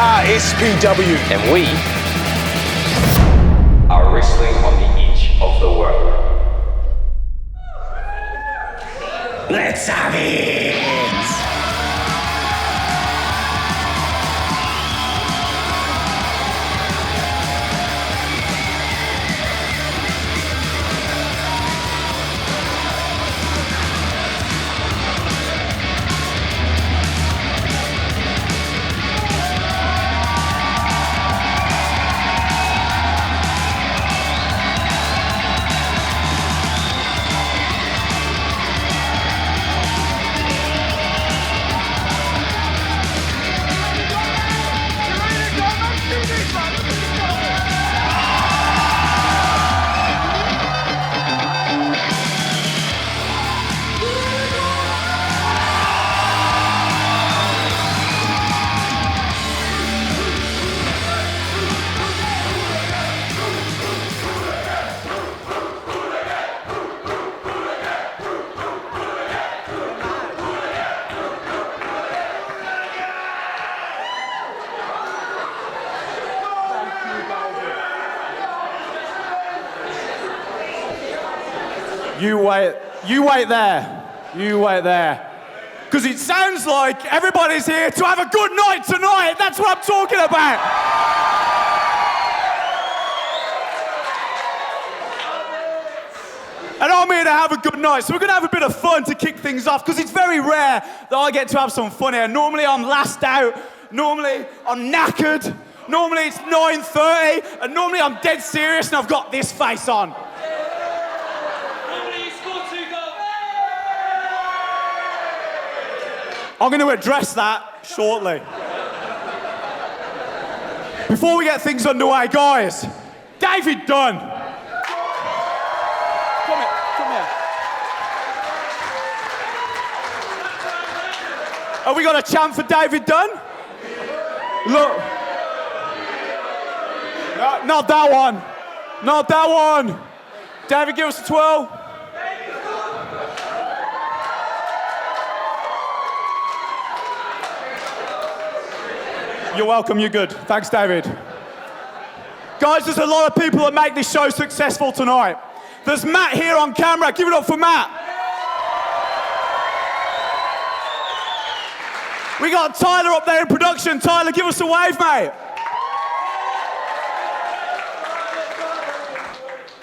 are SPW. And we are wrestling on the edge of the world. Let's have it! You wait there. Because it sounds like everybody's here to have a good night tonight. That's what I'm talking about. And I'm here to have a good night. So we're going to have a bit of fun to kick things off, because it's very rare that I get to have some fun here. Normally I'm last out. Normally I'm knackered. Normally it's 9:30. And normally I'm dead serious and I've got this face on. I'm going to address that shortly. Before we get things underway, guys, David Dunn. Come here. Have we got a chant for David Dunn? Look. No, not that one. Not that one. David, give us a twirl. You're welcome, you're good. Thanks, David. Guys, there's a lot of people that make this show successful tonight. There's Matt here on camera. Give it up for Matt. We got Tyler up there in production. Tyler, give us a wave, mate.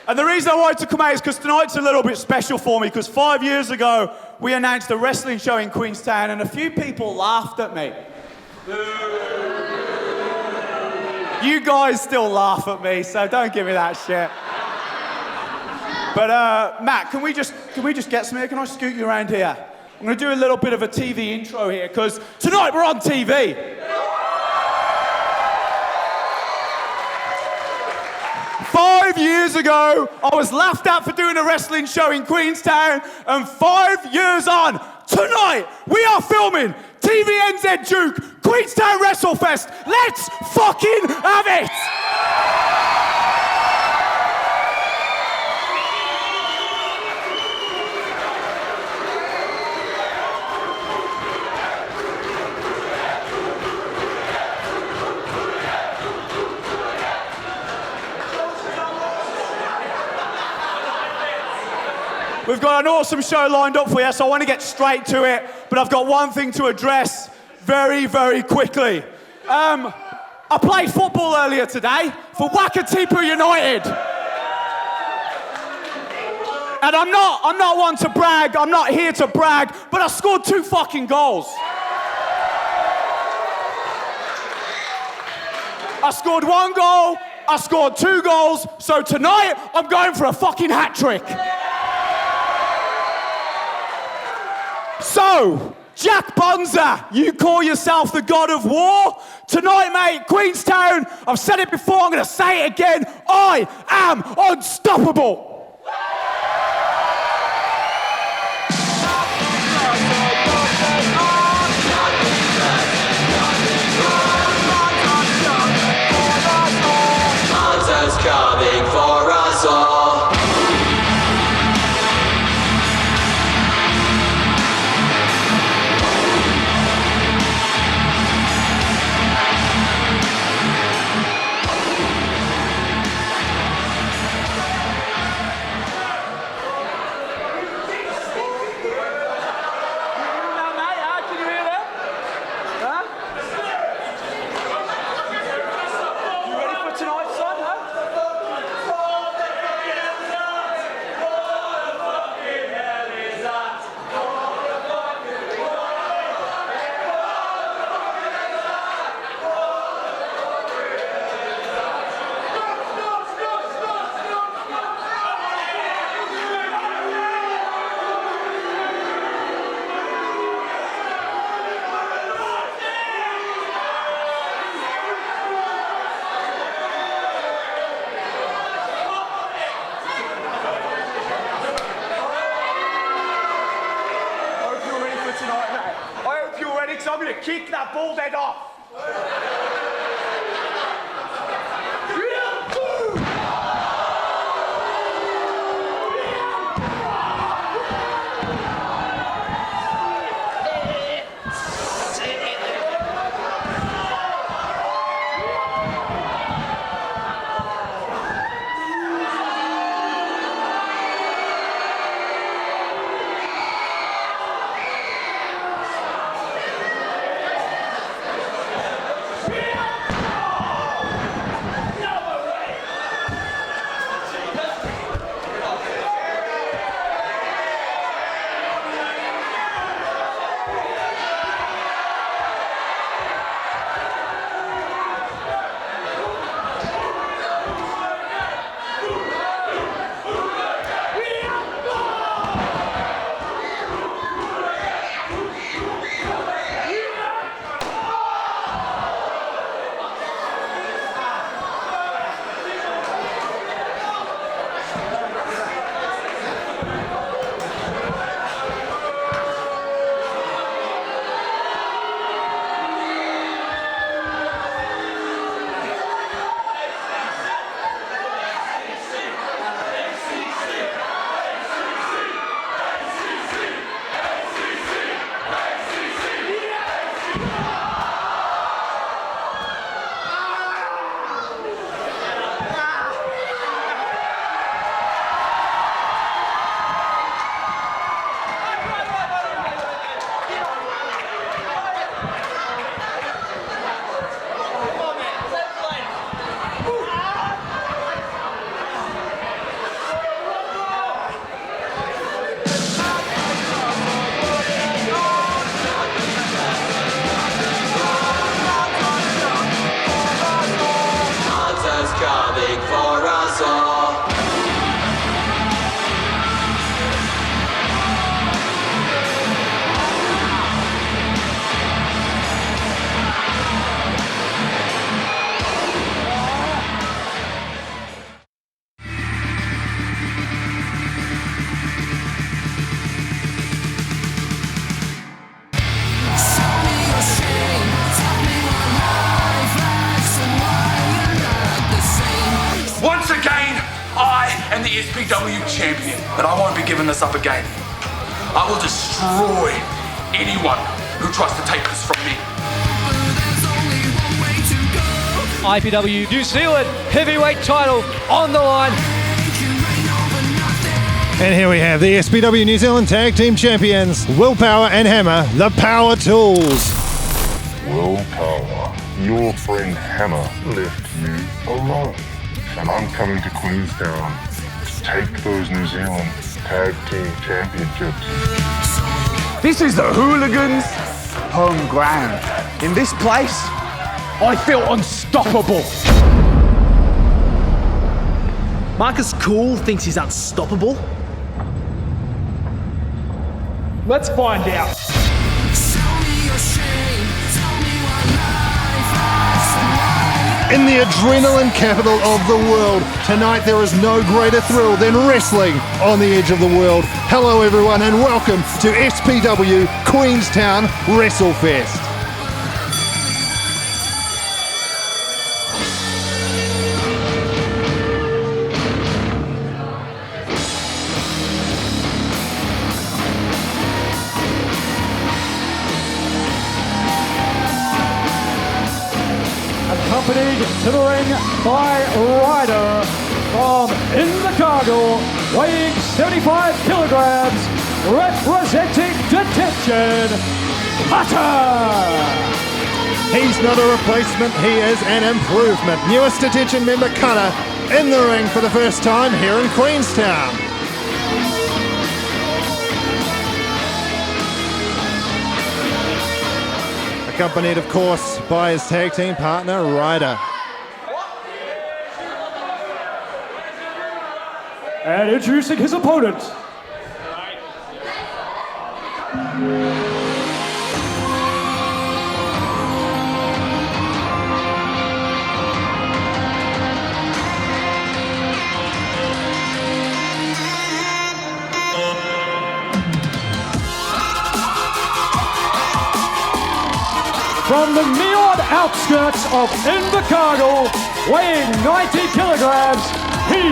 And the reason I wanted to come out is because tonight's a little bit special for me, because 5 years ago, we announced a wrestling show in Queenstown, and a few people laughed at me. You guys still laugh at me, so don't give me that shit. But Matt, can we just get some here? Can I scoot you around here? I'm going to do a little bit of a TV intro here, because tonight we're on TV. 5 years ago, I was laughed at for doing a wrestling show in Queenstown, and 5 years on, tonight we are filming TVNZ Duke, Queenstown WrestleFest. Let's fucking have it! We've got an awesome show lined up for you, so I want to get straight to it, but I've got one thing to address very, very quickly. I played football earlier today for Wakatipu United. And I'm not one to brag, I'm not here to brag, but I scored 2 fucking goals. I scored 1 goal, I scored 2 goals, so tonight I'm going for a fucking hat trick. So, Jack Bonza, you call yourself the God of War? Tonight, mate, Queenstown, I've said it before, I'm going to say it again, I am unstoppable. Bonza's coming for us all. legs, I'm going to kick that bald head off. the SPW champion, but I won't be giving this up again. I will destroy anyone who tries to take this from me. IPW New Zealand heavyweight title on the line. And here we have the SPW New Zealand Tag Team Champions, Willpower and Hammer, the Power Tools. Willpower, your friend Hammer left you alone. And I'm coming to Queenstown to take those New Zealand Tag Team Championships. This is the Hooligans' home ground. In this place, I feel unstoppable. Marcus Kool thinks he's unstoppable. Let's find out. In the adrenaline capital of the world, tonight there is no greater thrill than wrestling on the edge of the world. Hello everyone and welcome to SPW Queenstown WrestleFest. Accompanied to the ring by Ryder from Invercargill, weighing 75 kilograms, representing Detention, Cutter. He's not a replacement, he is an improvement. Newest Detention member Cutter in the ring for the first time here in Queenstown. Accompanied, of course, by his tag team partner, Ryder. And introducing his opponent. from the neon outskirts of Invercargill, weighing 90 kilograms, he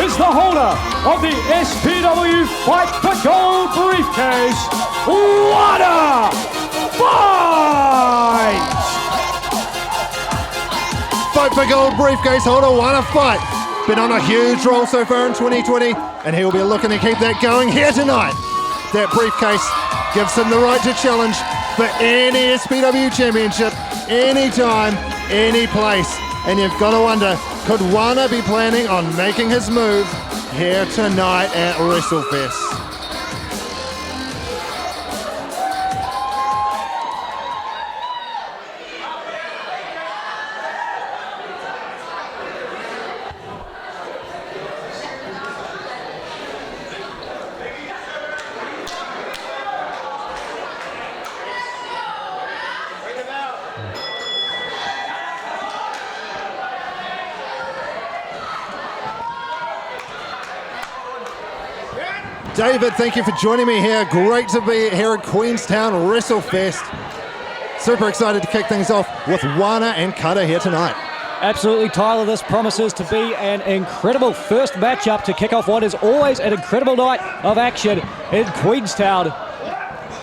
is the holder of the SPW Fight for Gold briefcase, Wana Fight! Fight for Gold briefcase holder, Wana Fight. Been on a huge roll so far in 2020, and he'll be looking to keep that going here tonight. That briefcase gives him the right to challenge for any SPW championship, anytime, any place. And you've got to wonder, could Wana be planning on making his move here tonight at WrestleFest? David, thank you for joining me here. Great to be here at Queenstown WrestleFest. Super excited to kick things off with Wana and Cutter here tonight. Absolutely, Tyler. This promises to be an incredible first matchup to kick off what is always an incredible night of action in Queenstown.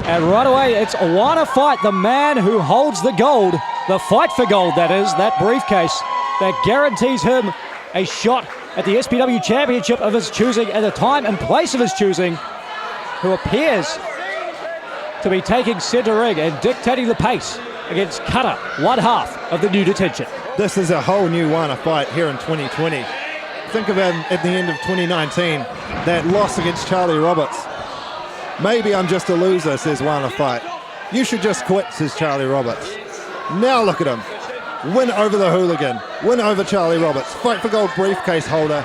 And right away, it's Wana Fight, the man who holds the gold, the fight for gold, that is, that briefcase that guarantees him a shot at the SPW Championship of his choosing at the time and place of his choosing, who appears to be taking centre ring and dictating the pace against Cutter, one half of the new detention. This is a whole new Wana Fight here in 2020. Think of him at the end of 2019, that loss against Charlie Roberts. Maybe I'm just a loser, says Wana Fight. You should just quit, says Charlie Roberts. Now look at him. Win over the Hooligan, win over Charlie Roberts, fight for gold briefcase holder,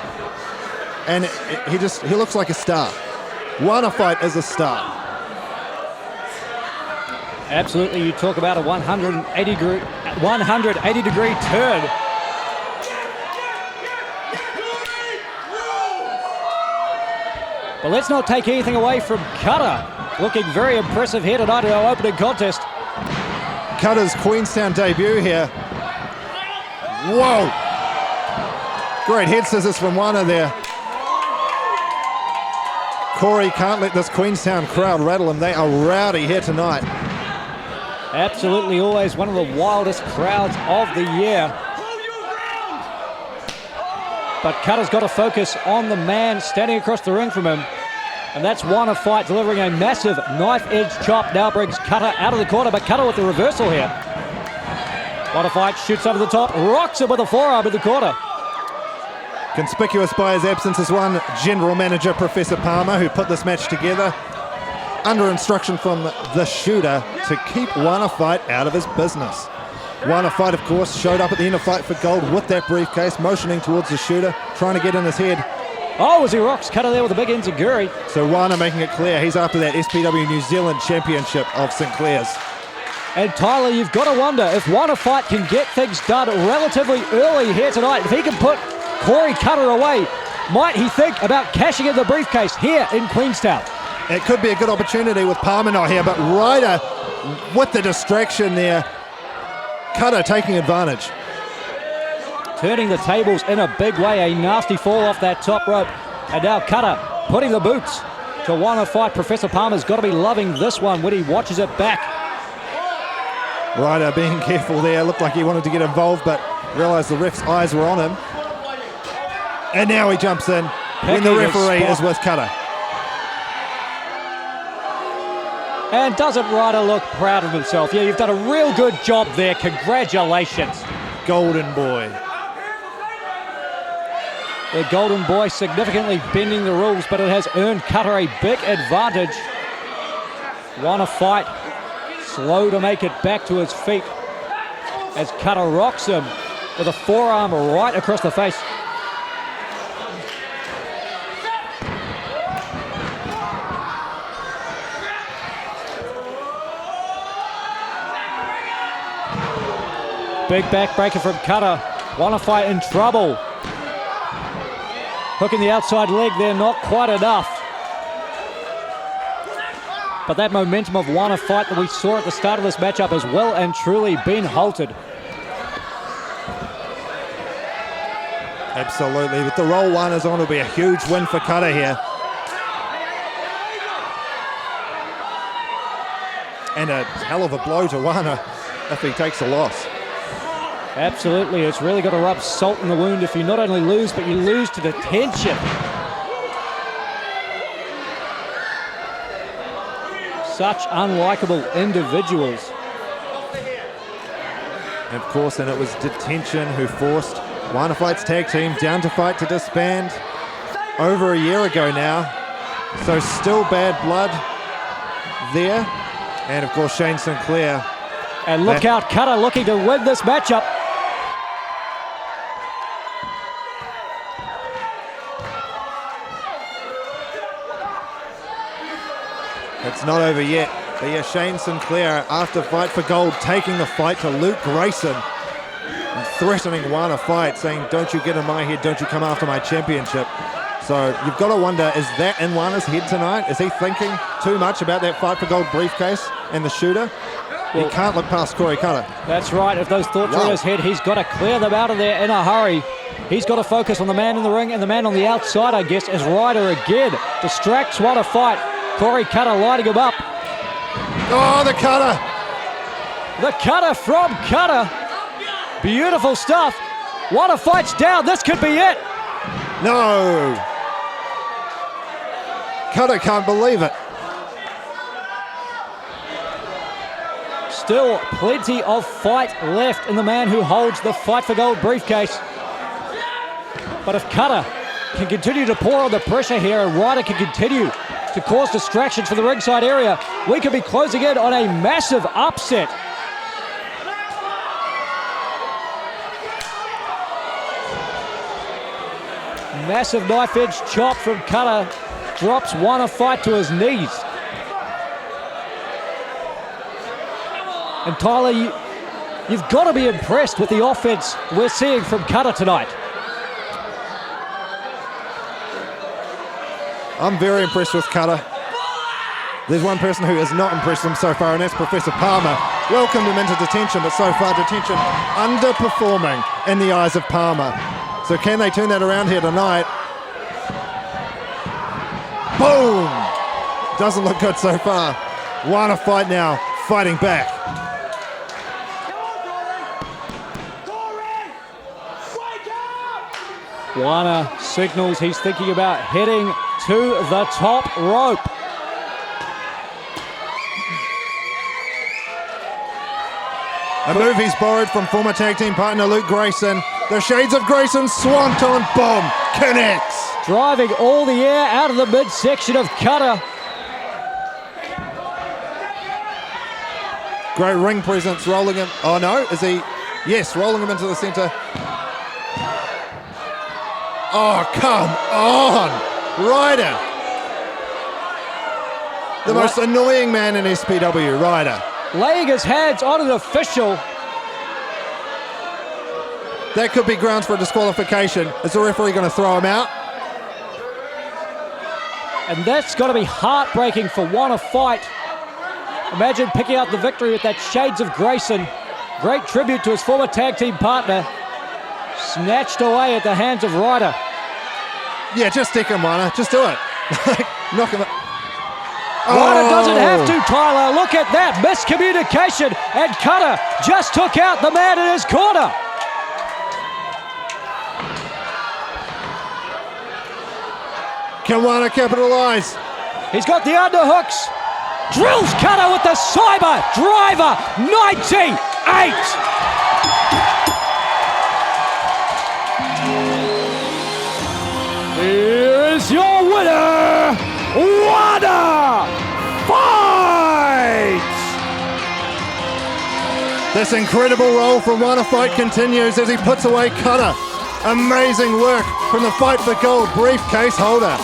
and he looks like a star. Wana Fight is a star. Absolutely, you talk about a 180 degree turn. But let's not take anything away from Cutter, looking very impressive here tonight in our opening contest. Cutter's Queenstown debut here. Whoa! Great head scissors from Wana there. Corey can't let this Queenstown crowd rattle him. They are rowdy here tonight. Absolutely, always one of the wildest crowds of the year. But Cutter's got to focus on the man standing across the ring from him. And that's Wana Fight delivering a massive knife-edge chop. Now brings Cutter out of the corner, but Cutter with the reversal here. Wana Fight shoots over the top, rocks him with a forearm in the corner. Conspicuous by his absence is one general manager, Professor Palmer, who put this match together under instruction from the shooter to keep Wana Fight out of his business. Wana Fight, of course, showed up at the end of Fight for Gold with that briefcase, motioning towards the shooter, trying to get in his head. Oh, as he rocks Cutter there with a big enziguri. So Wana making it clear he's after that SPW New Zealand Championship of Sinclair's. And Tyler, you've got to wonder if Wana Fight can get things done relatively early here tonight. If he can put Corey Cutter away, might he think about cashing in the briefcase here in Queenstown? It could be a good opportunity with Palmer not here, but Ryder with the distraction there. Cutter taking advantage. Turning the tables in a big way, a nasty fall off that top rope. And now Cutter putting the boots to Wana Fight. Professor Palmer's got to be loving this one when he watches it back. Ryder being careful there, looked like he wanted to get involved, but realised the ref's eyes were on him. And now he jumps in when the referee is with Cutter. And doesn't Ryder look proud of himself? Yeah, you've done a real good job there. Congratulations. Golden boy. The Golden Boy significantly bending the rules, but it has earned Cutter a big advantage. Wana Fight slow to make it back to his feet as Cutter rocks him with a forearm right across the face. Big backbreaker from Cutter. Wana Fight in trouble. Hooking the outside leg there, not quite enough. But that momentum of Wana fight that we saw at the start of this matchup has well and truly been halted. Absolutely. With the roll Wana's on, it'll be a huge win for Kata here. And a hell of a blow to Wana if he takes a loss. Absolutely. It's really got to rub salt in the wound if you not only lose, but you lose to detention. Such unlikable individuals. And of course, and it was detention who forced Wana Fight's tag team down to fight to disband over a year ago now. So still bad blood there. And of course, Shane Sinclair. And look out, Kata looking to win this matchup. It's not over yet. But yeah, Shane Sinclair, after Fight for Gold, taking the fight to Luke Grayson and threatening Wana Fight, saying, don't you get in my head, don't you come after my championship. So you've got to wonder, is that in Wana's head tonight? Is he thinking too much about that Fight for Gold briefcase and the shooter? Well, he can't look past Corey Kata. That's right. If those thoughts are in his head, he's got to clear them out of there in a hurry. He's got to focus on the man in the ring, and the man on the outside, I guess, is Ryder again. Distracts Wana Fight. Corey Kata lighting him up. Oh, the Kata! The Kata from Kata. Beautiful stuff. Wana Fight's down. This could be it. No! Kata can't believe it. Still plenty of fight left in the man who holds the Fight for Gold briefcase. But if Kata can continue to pour on the pressure here and Ryder can continue to cause distractions for the ringside area, we could be closing in on a massive upset. Massive knife edge chop from Kata drops Wana Fight to his knees. And Tyler, you've got to be impressed with the offense we're seeing from Kata tonight. I'm very impressed with Kata. There's one person who has not impressed him so far, and that's Professor Palmer. Welcomed him into detention, but so far detention underperforming in the eyes of Palmer. So can they turn that around here tonight? Boom! Doesn't look good so far. Wana Fight now, fighting back. Wana signals he's thinking about heading to the top rope. A move he's borrowed from former tag team partner Luke Grayson. The Shades of Grayson Swanton Bomb connects. Driving all the air out of the midsection of Kata. Great ring presence, rolling him. Oh no, is he? Yes, rolling him into the center. Oh, come on! Ryder! The most annoying man in SPW, Ryder. Laying his hands on an official. That could be grounds for a disqualification. Is the referee going to throw him out? And that's got to be heartbreaking for Wana Fight. Imagine picking out the victory with that Shades of Grayson. Great tribute to his former tag team partner. Snatched away at the hands of Ryder. Yeah, just stick him, Wana. Just do it. Knock him out. Ryder doesn't have to, Tyler. Look at that miscommunication. And Kata just took out the man in his corner. Can Wana capitalize? He's got the underhooks. Drills Kata with the Cyber Driver 98. Here's your winner, Wana Fight! This incredible roll from Wana Fight continues as he puts away Kata. Amazing work from the Fight for Gold briefcase holder.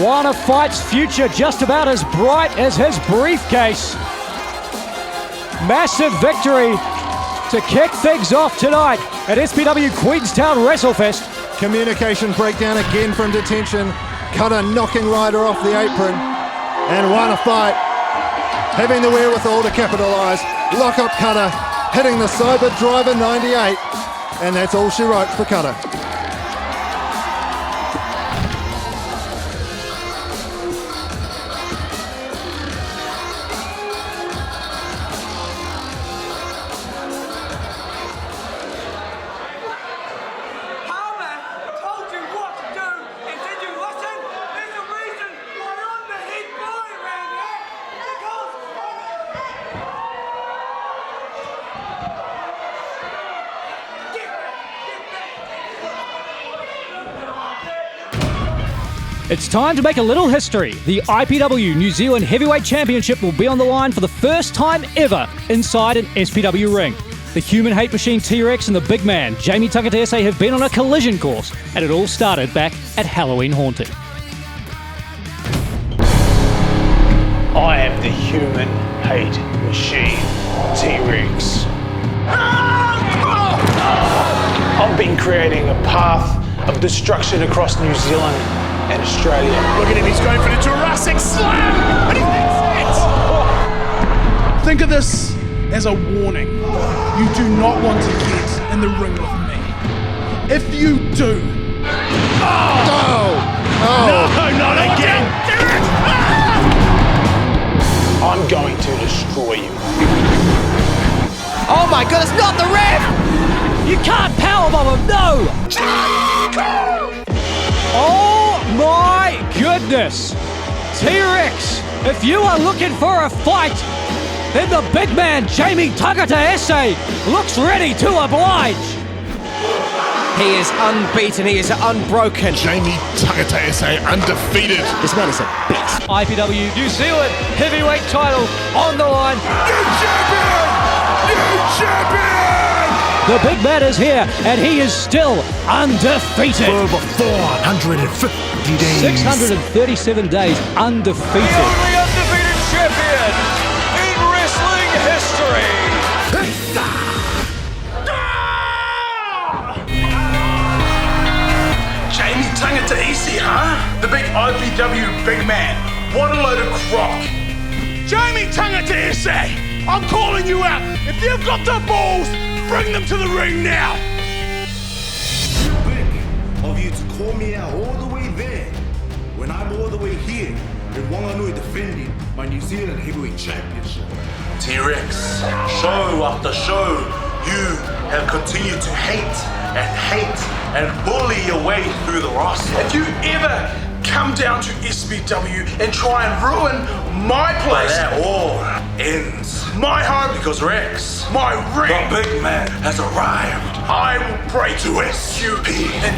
Wana Fight's future just about as bright as his briefcase. Massive victory to kick things off tonight at SPW Queenstown WrestleFest. Communication breakdown again from detention. Cutter knocking Ryder off the apron. And Wana fight, having the wherewithal to capitalise. Lock up Cutter, hitting the cyber driver 98. And that's all she wrote for Cutter. It's time to make a little history. The IPW New Zealand Heavyweight Championship will be on the line for the first time ever inside an SPW ring. The human hate machine T-Rex and the big man, Jamie Tagataese, have been on a collision course, and it all started back at Halloween Haunted. I am the human hate machine, T-Rex. I've been creating a path of destruction across New Zealand and Australia. Look at him, he's going for the Jurassic Slam! And he thinks it! Think of this as a warning. You do not want to get in the ring with me. If you do... No, not again! I'm going to destroy you. Oh my goodness, not the ref! You can't powerbomb him, no! Oh my goodness! T-Rex, if you are looking for a fight, then the big man, Jamie Tagataese, looks ready to oblige. He is unbeaten, he is unbroken. Jamie Tagataese undefeated. This man is a beast. IPW New Zealand heavyweight title on the line. New champion! New champion! The big man is here, and he is still undefeated. For over 450 days. 637 days undefeated. The only undefeated champion in wrestling history. Jamie Tagataese, huh? The big IPW big man. What a load of crock. Jamie Tagataese, I'm calling you out. If you've got the balls, bring them to the ring now. Too big of you to call me out all the way there when I'm all the way here in Wanganui defending my New Zealand Heavyweight Championship. T-Rex, show after show, you have continued to hate and bully your way through the roster. If you ever come down to SPW and try and ruin my place, that all ends. My home, because Rex, my ring, the big man has arrived. I will pray to SPW.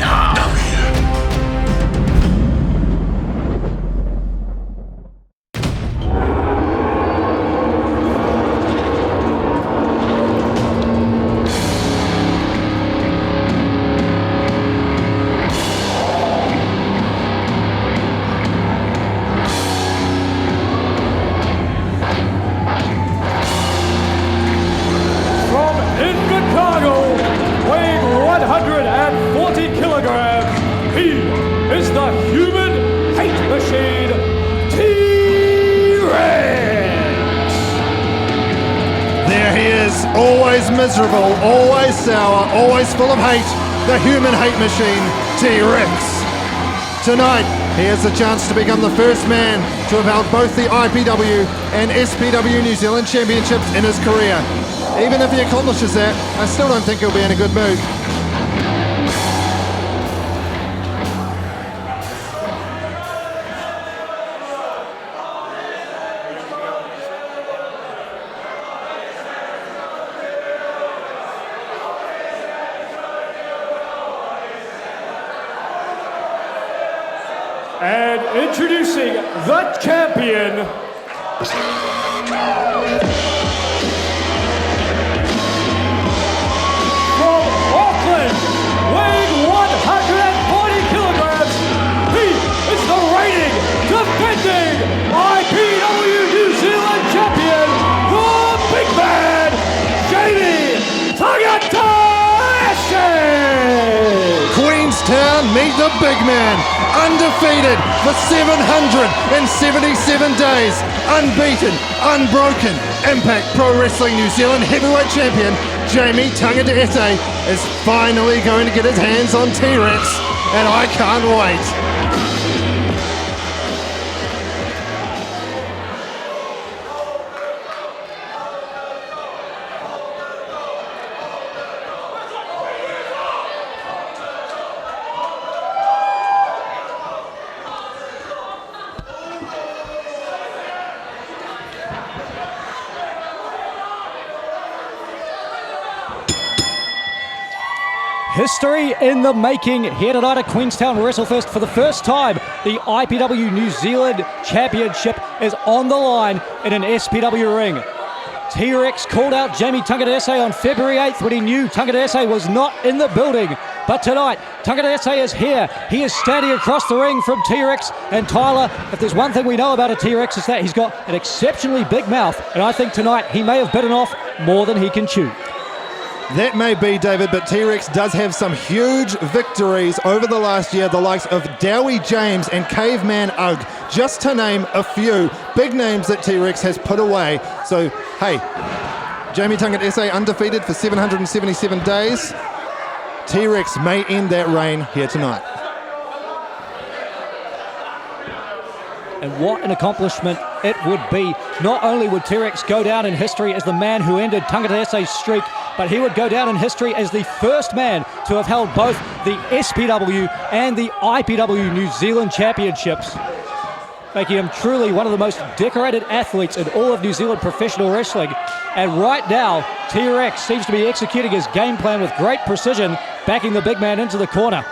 Always miserable, always sour, always full of hate, the human hate machine, T-Rex. Tonight, he has the chance to become the first man to have held both the IPW and SPW New Zealand Championships in his career. Even if he accomplishes that, I still don't think he'll be in a good mood. And introducing the champion, from Auckland, weighing 140 kilograms, he is the reigning, defending IPW New Zealand champion, the big man, Jamie Tagataese! Queenstown Meet the big man, undefeated for 777 days, unbeaten, unbroken. Impact Pro Wrestling New Zealand Heavyweight Champion Jamie Tagataese is finally going to get his hands on T-Rex, and I can't wait. History in the making here tonight at Queenstown WrestleFest. For the first time, the IPW New Zealand Championship is on the line in an SPW ring. T-Rex called out Jamie Tagataese on February 8th when he knew Tagataese was not in the building. But tonight, Tagataese is here. He is standing across the ring from T-Rex. And Tyler, if there's one thing we know about a T-Rex, is that he's got an exceptionally big mouth. And I think tonight he may have bitten off more than he can chew. That may be, David, but T-Rex does have some huge victories over the last year, the likes of Dowie James and Caveman Ugg, just to name a few big names that T-Rex has put away. So, hey, Jamie Tagataese undefeated for 777 days. T-Rex may end that reign here tonight. And what an accomplishment it would be. Not only would T-Rex go down in history as the man who ended Tagataese's streak, but he would go down in history as the first man to have held both the SPW and the IPW New Zealand Championships, making him truly one of the most decorated athletes in all of New Zealand professional wrestling. And right now, T-Rex seems to be executing his game plan with great precision, backing the big man into the corner.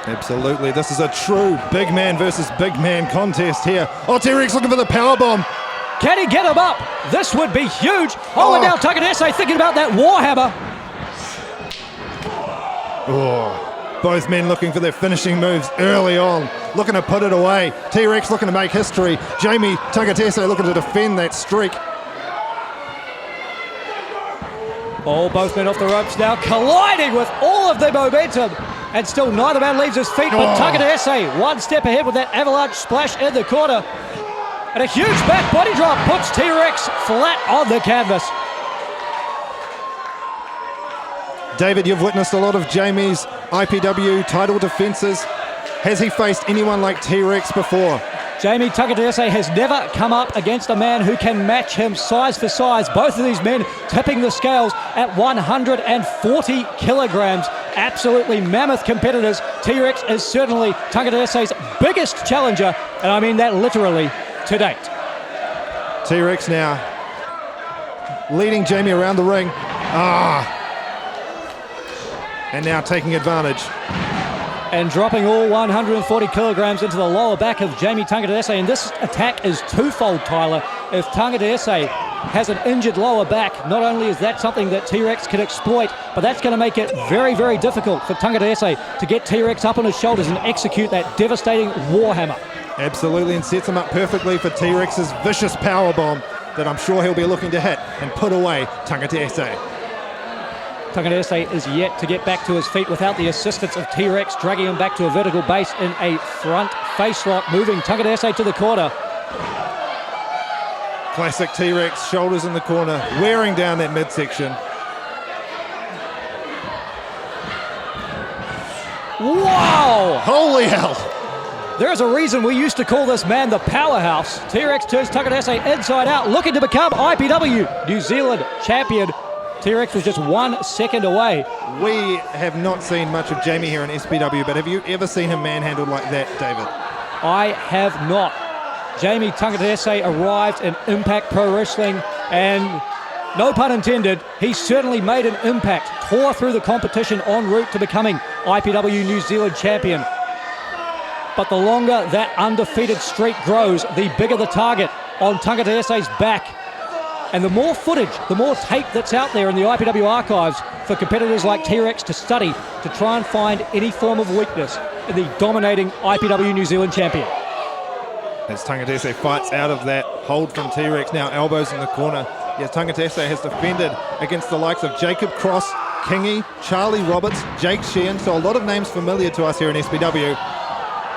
Absolutely, this is a true big man versus big man contest here. Oh, T-Rex looking for the powerbomb. Can he get him up? This would be huge. Oh, and now Tagataese thinking about that Warhammer. Oh, both men looking for their finishing moves early on, looking to put it away. T-Rex looking to make history. Jamie Tagataese looking to defend that streak. Oh, both men off the ropes now, colliding with all of the momentum. And still neither man leaves his feet, but Tagataese one step ahead with that avalanche splash in the corner. And a huge back body drop puts T-Rex flat on the canvas. David, you've witnessed a lot of Jamie's IPW title defenses. Has he faced anyone like T-Rex before? Jamie Tagataese has never come up against a man who can match him size for size. Both of these men tipping the scales at 140 kilograms. Absolutely mammoth competitors. T-Rex is certainly Tagataese's biggest challenger, and I mean that literally to date. T-Rex now leading Jamie around the ring. And now taking advantage. And dropping all 140 kilograms into the lower back of Jamie Tagataese. And this attack is twofold, Tyler. If Tagataese has an injured lower back, not only is that something that T-Rex can exploit, but that's going to make it very, very difficult for Tagataese to get T-Rex up on his shoulders and execute that devastating Warhammer. Absolutely, and sets him up perfectly for T-Rex's vicious powerbomb that I'm sure he'll be looking to hit and put away Tagataese. Tagataese is yet to get back to his feet without the assistance of T-Rex, dragging him back to a vertical base in a front face lock, moving Tagataese to the corner. Classic T-Rex, shoulders in the corner, wearing down that midsection. Wow! Holy hell! There is a reason we used to call this man the powerhouse. T-Rex turns Tagataese inside out, looking to become IPW New Zealand Champion. T-Rex was just 1 second away. We have not seen much of Jamie here in SPW, but have you ever seen him manhandled like that, David? I have not. Jamie Tagataese arrived in Impact Pro Wrestling, and no pun intended, he certainly made an impact, tore through the competition en route to becoming IPW New Zealand Champion. But the longer that undefeated streak grows, the bigger the target on Tagataese's back. And the more footage, the more tape that's out there in the IPW archives for competitors like T-Rex to study to try and find any form of weakness in the dominating IPW New Zealand champion. As Tagataese fights out of that hold from T-Rex, now elbows in the corner. Yes, Tagataese has defended against the likes of Jacob Cross Kingy, Charlie Roberts, Jake Shehaan, so a lot of names familiar to us here in SPW.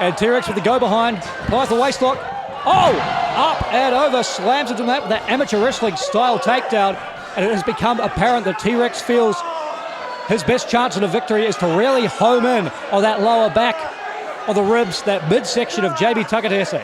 And T-Rex with the go behind, applies the waistlock. Oh, up and over, slams into that with that amateur wrestling style takedown. And it has become apparent that T-Rex feels his best chance at a victory is to really home in on that lower back of the ribs, that midsection of JB Tagataese.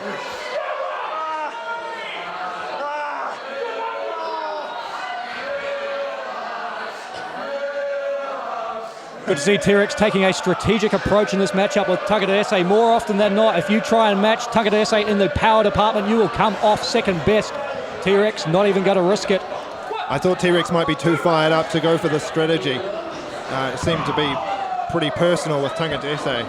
Good to see T-Rex taking a strategic approach in this matchup with Tagataese. More often than not, if you try and match Tagataese in the power department, you will come off second best. T-Rex not even going to risk it. I thought T-Rex might be too fired up to go for the strategy. It seemed to be pretty personal with Tagataese.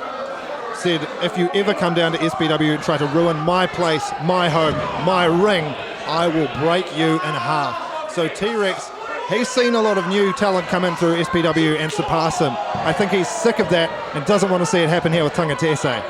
Said, if you ever come down to SPW and try to ruin my place, my home, my ring, I will break you in half. So T-Rex, he's seen a lot of new talent come in through SPW and surpass him. I think he's sick of that and doesn't want to see it happen here with Tagataese.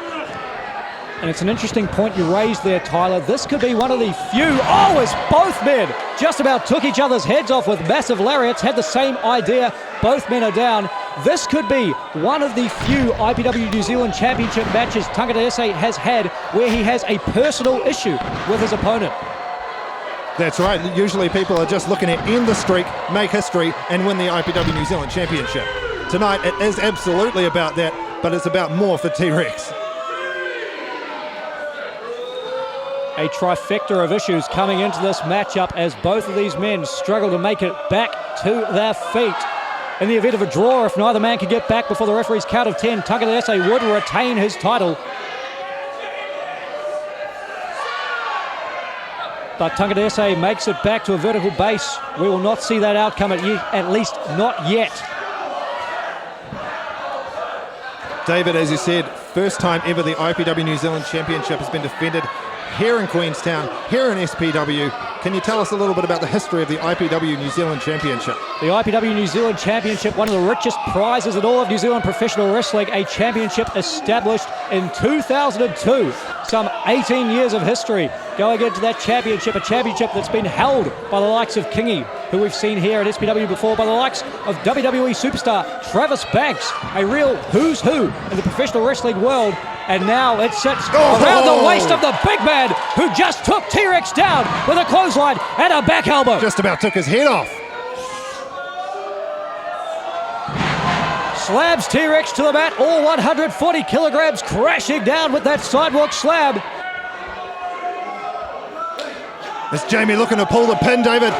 And it's an interesting point you raised there, Tyler. This could be one of the few, oh, as both men just about took each other's heads off with massive lariats, had the same idea, both men are down. This could be one of the few IPW New Zealand Championship matches Tagataese has had where he has a personal issue with his opponent. That's right. Usually people are just looking at end the streak, make history, and win the IPW New Zealand Championship. Tonight, it is absolutely about that, but it's about more for T-Rex. A trifecta of issues coming into this matchup as both of these men struggle to make it back to their feet. In the event of a draw, if neither man can get back before the referee's count of 10, Tagataese would retain his title. But Tagataese makes it back to a vertical base. We will not see that outcome, at least not yet. David, as you said, first time ever the IPW New Zealand Championship has been defended here in Queenstown, here in SPW. Can you tell us a little bit about the history of the IPW New Zealand Championship? The IPW New Zealand Championship, one of the richest prizes in all of New Zealand professional wrestling, a championship established in 2002. Some 18 years of history going into that championship, a championship that's been held by the likes of Kingy, who we've seen here at SPW before, by the likes of WWE superstar Travis Banks, a real who's who in the professional wrestling world. And now it sits around the waist of the big man who just took T-Rex down with a clothesline and a back elbow. Just about took his head off. Slabs T-Rex to the mat, all 140 kilograms crashing down with that sidewalk slab. It's Jamie looking to pull the pin, David.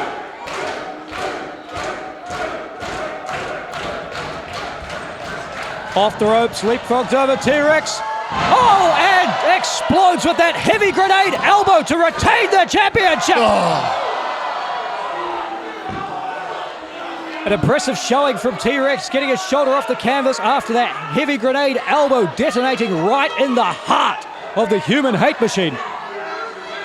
Off the ropes, leapfrogs over T-Rex. Oh, and explodes with that heavy grenade elbow to retain the championship. An impressive showing from T-Rex, getting his shoulder off the canvas after that heavy grenade elbow detonating right in the heart of the human hate machine.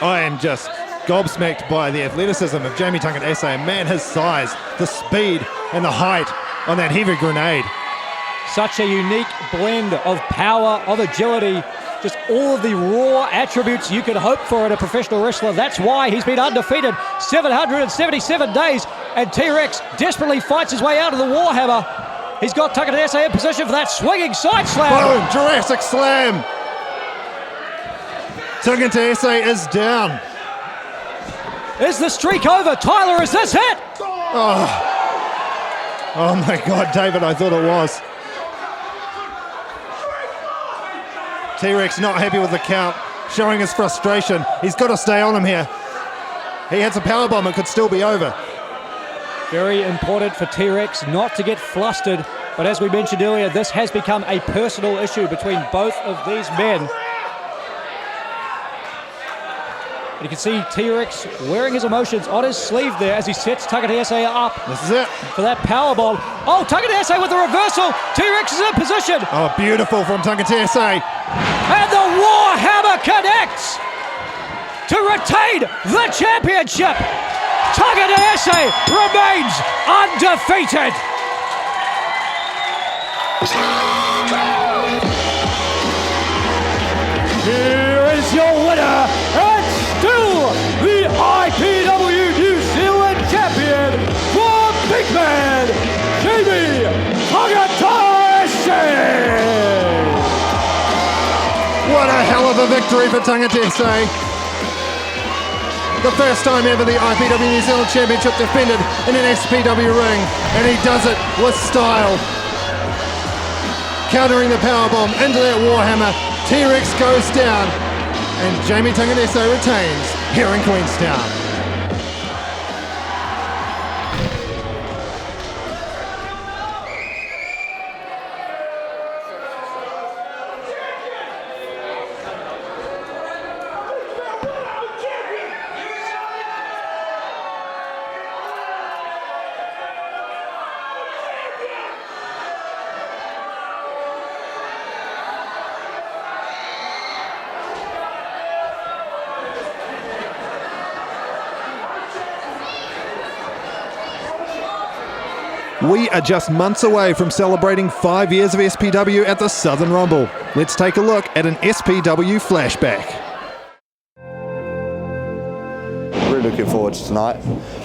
I am just gobsmacked by the athleticism of Jamie Tagataese. Man, his size, the speed, and the height on that heavy grenade. Such a unique blend of power, of agility, just all of the raw attributes you could hope for in a professional wrestler. That's why he's been undefeated 777 days, and T-Rex desperately fights his way out of the Warhammer. He's got Tagataese in position for that swinging side slam. Boom, Jurassic slam. Tagataese is down. Is the streak over? Tyler, is this it? Oh my God, David, I thought it was. T-Rex not happy with the count, showing his frustration. He's got to stay on him here. He hits a powerbomb, it could still be over. Very important for T-Rex not to get flustered, but as we mentioned earlier, this has become a personal issue between both of these men. And you can see T-Rex wearing his emotions on his sleeve there as he sets Tagataese up. This is it. For that powerbomb. Oh, Tagataese with the reversal. T-Rex is in position. Oh, beautiful from Tagataese. And the Warhammer connects to retain the championship. Tagataese remains undefeated. Here is your winner, and still the IPW New Zealand champion, the big man, JB Another victory for Tagataese. The first time ever the IPW New Zealand Championship defended in an SPW ring, and he does it with style. Countering the powerbomb into that Warhammer, T-Rex goes down, and Jamie Tagataese retains here in Queenstown. We are just months away from celebrating 5 years of SPW at the Southern Rumble. Let's take a look at an SPW flashback. Really looking forward to tonight.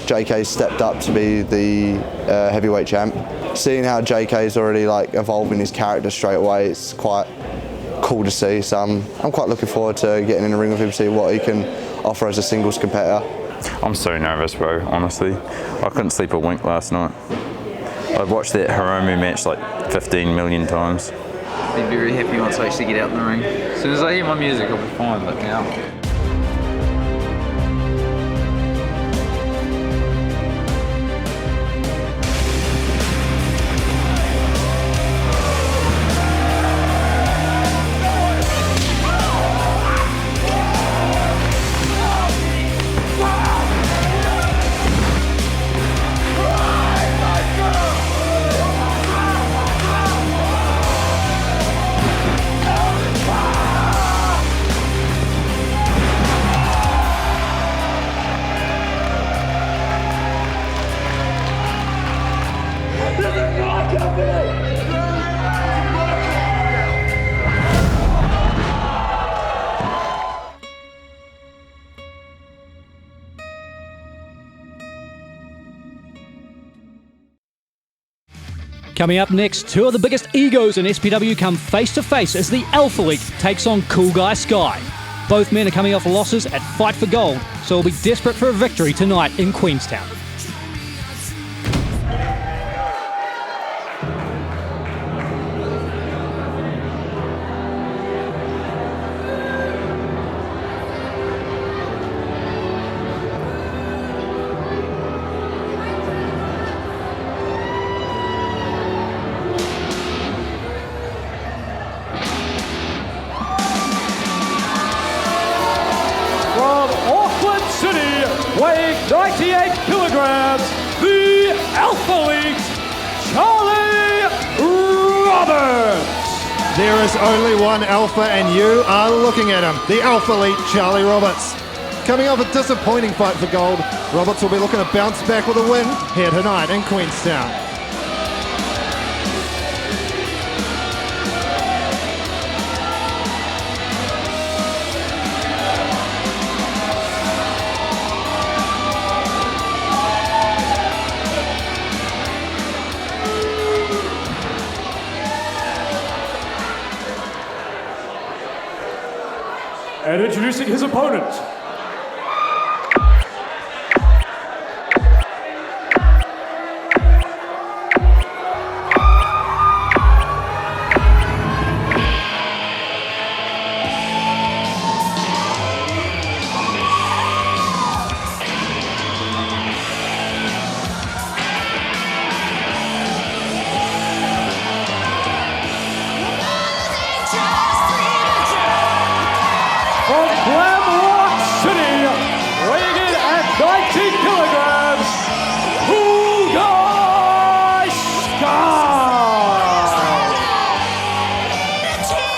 JK stepped up to be the heavyweight champ. Seeing how JK's already evolving his character straight away, it's quite cool to see. So I'm quite looking forward to getting in the ring with him, see what he can offer as a singles competitor. I'm so nervous, bro, honestly. I couldn't sleep a wink last night. I've watched that Hiromu match 15 million times. I'll be very happy once I actually get out in the ring. As soon as I hear my music, I'll be fine, but now. Coming up next, two of the biggest egos in SPW come face to face as the Alphalete takes on Cool Guy Sky. Both men are coming off losses at Fight for Gold, so will be desperate for a victory tonight in Queenstown. Weighing 98 kilograms, the Alphalete, Charlie Roberts. There is only one Alpha, and you are looking at him, the Alphalete, Charlie Roberts. Coming off a disappointing Fight for Gold, Roberts will be looking to bounce back with a win here tonight in Queenstown. And introducing his opponent,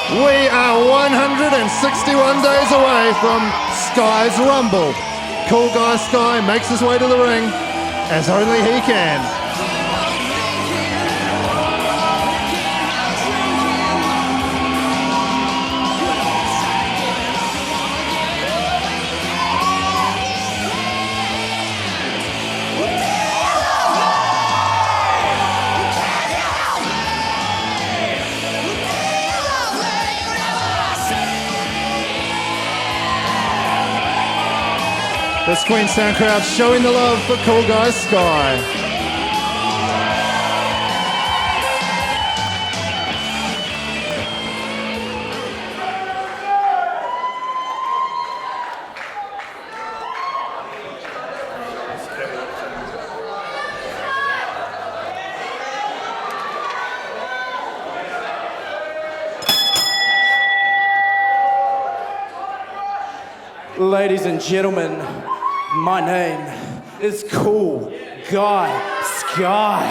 We are 161 days away from Sky's Rumble. Cool Guy Sky makes his way to the ring as only he can. This Queenstown crowd showing the love for Cool Guy Sky. Ladies and gentlemen, my name is Cool Guy Sky.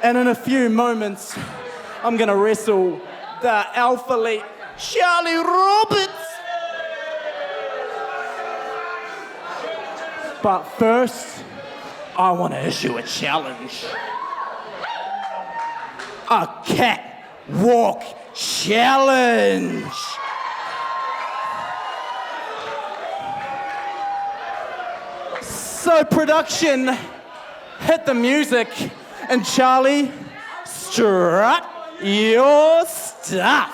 And in a few moments, I'm gonna wrestle the Alphalete Charlie Roberts. But first, I wanna issue a challenge. A catwalk challenge. So production, hit the music, and Charlie, strut your stuff.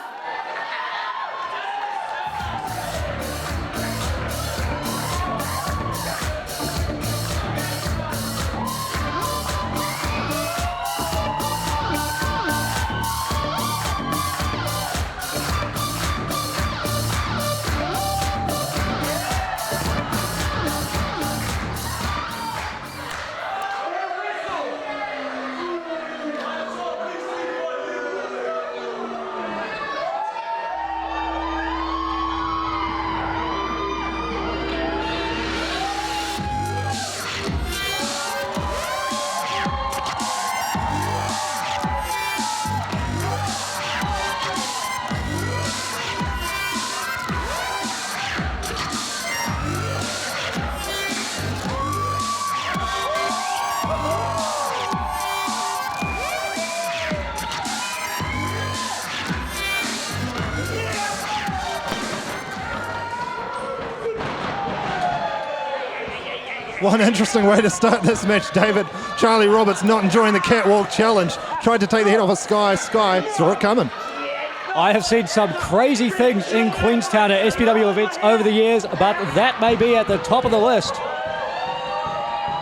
One interesting way to start this match, David. Charlie Roberts not enjoying the catwalk challenge. Tried to take the head off of Sky. Sky saw it coming. I have seen some crazy things in Queenstown at SPW events over the years, but that may be at the top of the list.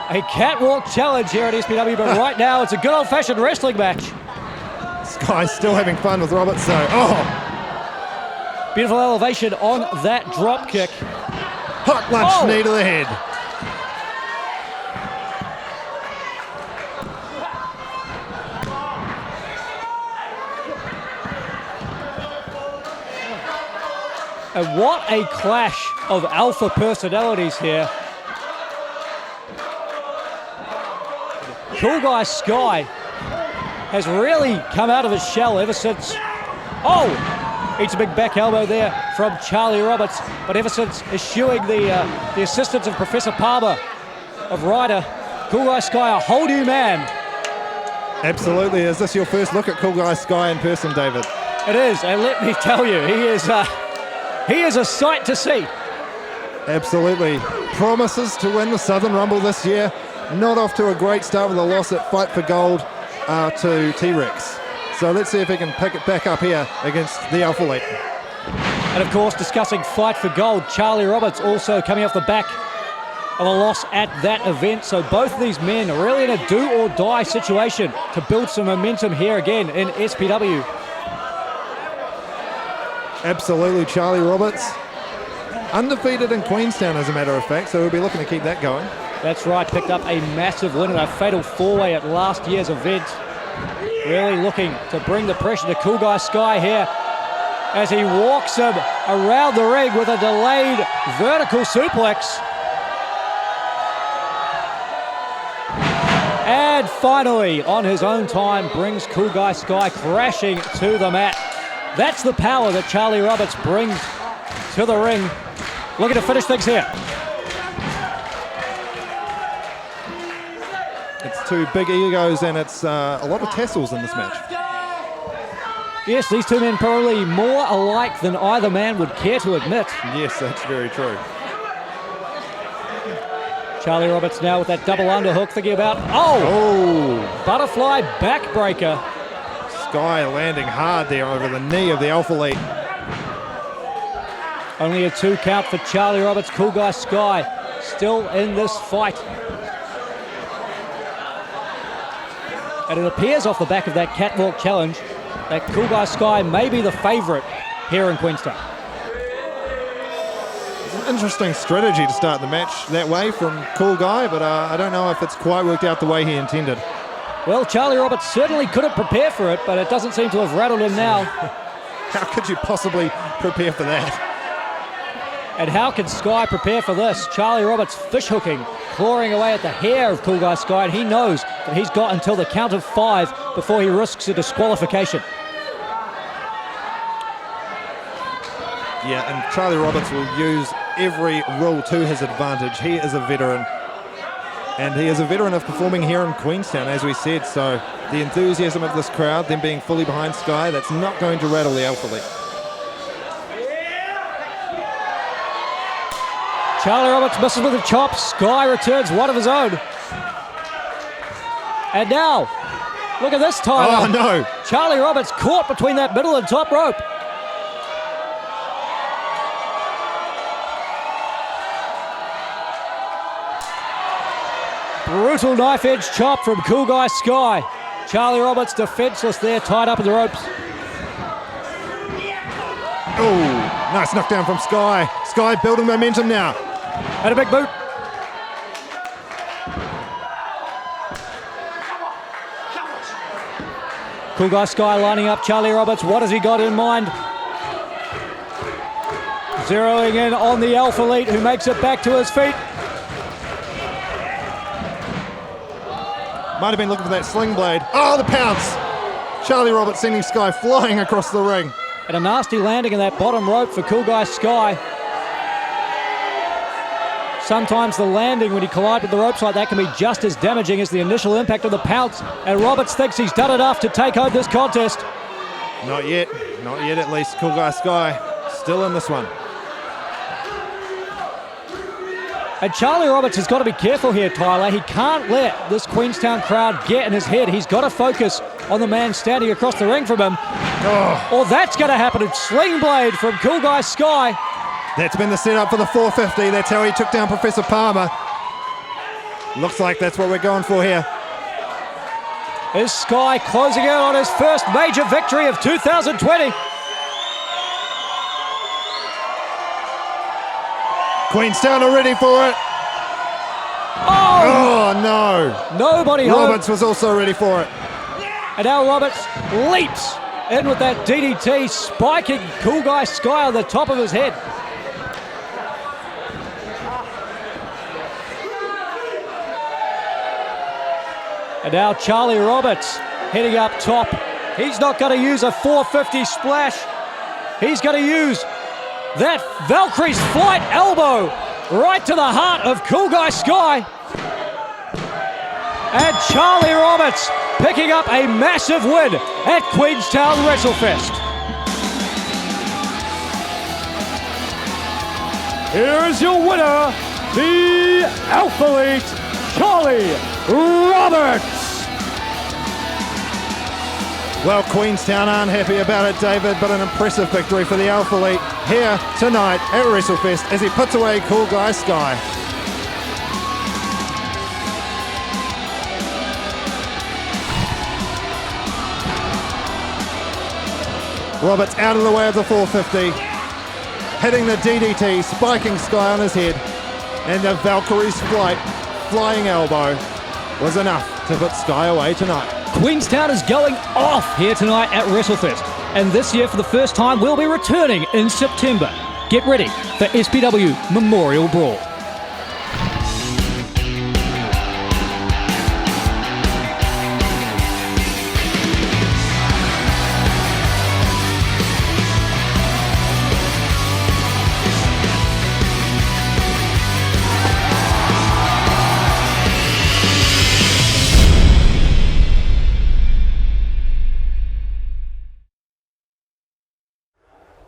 A catwalk challenge here at SPW, but right now it's a good old-fashioned wrestling match. Sky still having fun with Roberts, so, oh! Beautiful elevation on that drop kick. Hot lunch knee to the head. And what a clash of alpha personalities here. Cool Guy Sky has really come out of his shell ever since. Oh! Eats a big back elbow there from Charlie Roberts. But ever since eschewing the assistance of Professor Palmer of Ryder, Cool Guy Sky, a whole new man. Absolutely. Is this your first look at Cool Guy Sky in person, David? It is, and let me tell you, he is a sight to see. Absolutely. Promises to win the Southern Rumble this year. Not off to a great start with a loss at Fight for Gold to T-Rex. So let's see if he can pick it back up here against the Alphalete. And of course, discussing Fight for Gold, Charlie Roberts also coming off the back of a loss at that event. So both of these men are really in a do-or-die situation to build some momentum here again in SPW. Absolutely, Charlie Roberts. Undefeated in Queenstown, as a matter of fact, so we'll be looking to keep that going. That's right, picked up a massive win in a fatal four-way at last year's event. Really looking to bring the pressure to Cool Guy Sky here as he walks him around the ring with a delayed vertical suplex. And finally, on his own time, brings Cool Guy Sky crashing to the mat. That's the power that Charlie Roberts brings to the ring. Looking to finish things here. It's two big egos and it's a lot of tassels in this match. Yes, these two men probably more alike than either man would care to admit. Yes, that's very true. Charlie Roberts now with that double underhook, thinking about, butterfly backbreaker. Sky landing hard there over the knee of the Alphalete. Only a 2 count for Charlie Roberts. Cool Guy Sky still in this fight. And it appears off the back of that catwalk challenge that Cool Guy Sky may be the favourite here in Queenstown. It's an interesting strategy to start the match that way from Cool Guy, but I don't know if it's quite worked out the way he intended. Well, Charlie Roberts certainly couldn't prepare for it, but it doesn't seem to have rattled him now. How could you possibly prepare for that? And how can Sky prepare for this? Charlie Roberts fish hooking, clawing away at the hair of Cool Guy Sky, and he knows that he's got until the count of 5 before he risks a disqualification. Yeah, and Charlie Roberts will use every rule to his advantage. He is a veteran, and he is a veteran of performing here in Queenstown, as we said, so the enthusiasm of this crowd, them being fully behind Sky, that's not going to rattle the Alphalete. Charlie Roberts misses with a chop. Sky returns one of his own. And now, look at this time. Oh, no. Charlie Roberts caught between that middle and top rope. Brutal knife edge chop from Cool Guy Sky. Charlie Roberts defenseless there, tied up in the ropes. Oh, nice knockdown from Sky. Sky building momentum now. And a big boot. Cool Guy Sky lining up Charlie Roberts. What has he got in mind? Zeroing in on the Alphalete, who makes it back to his feet. Might have been looking for that sling blade. Oh, the pounce! Charlie Roberts sending Sky flying across the ring. And a nasty landing in that bottom rope for Cool Guy Sky. Sometimes the landing when you collide with the ropes like that can be just as damaging as the initial impact of the pounce. And Roberts thinks he's done enough to take home this contest. Not yet at least. Cool Guy Sky still in this one. And Charlie Roberts has got to be careful here, Tyler. He can't let this Queenstown crowd get in his head. He's got to focus on the man standing across the ring from him. Oh. Or that's going to happen. A sling blade from Cool Guy Sky. That's been the setup for the 450. That's how he took down Professor Palmer. Looks like that's what we're going for here. Is Sky closing in on his first major victory of 2020? Queenstown are ready for it. Oh no. Nobody home. Roberts was also ready for it. And now Roberts leaps in with that DDT, spiking Cool Guy Sky on the top of his head. And now Charlie Roberts heading up top. He's not going to use a 450 splash. He's going to use that Valkyrie's flight elbow right to the heart of Cool Guy Sky. And Charlie Roberts picking up a massive win at Queenstown WrestleFest. Here is your winner, the Alphalete, Charlie Roberts. Well, Queenstown aren't happy about it, David, but an impressive victory for the Alphalete here tonight at WrestleFest as he puts away Cool Guy Sky. Roberts out of the way of the 450, hitting the DDT, spiking Sky on his head, and the Valkyrie's flying elbow was enough to put Sky away tonight. Queenstown is going off here tonight at WrestleFest, and this year for the first time we'll be returning in September. Get ready for SPW Memorial Brawl.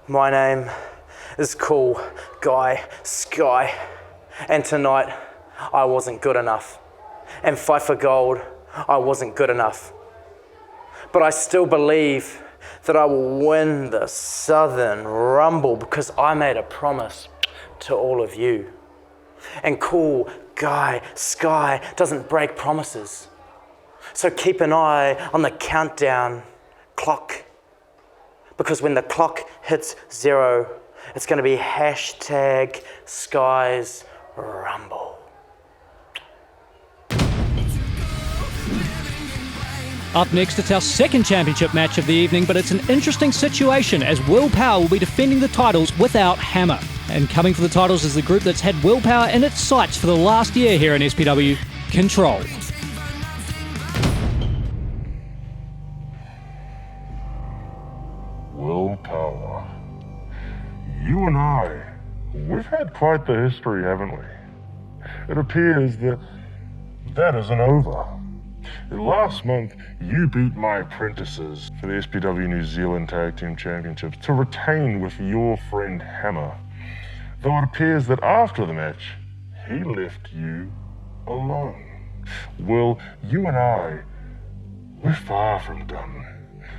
My name is Cool Guy Sky, and tonight I wasn't good enough. And Fight for Gold, I wasn't good enough. But I still believe that I will win the Southern Rumble because I made a promise to all of you. And Kool, Guy, Sky doesn't break promises. So keep an eye on the countdown clock, because when the clock hits 0, it's going to be hashtag Sky's Rumble. Up next, it's our second championship match of the evening, but it's an interesting situation as Willpower will be defending the titles without Hammer. And coming for the titles is the group that's had Willpower in its sights for the last year here in SPW, Control. Willpower. You and I, we've had quite the history, haven't we? It appears that that isn't over. Last month, you beat my apprentices for the SPW New Zealand Tag Team Championship to retain with your friend Hammer. Though it appears that after the match, he left you alone. Well, you and I, we're far from done.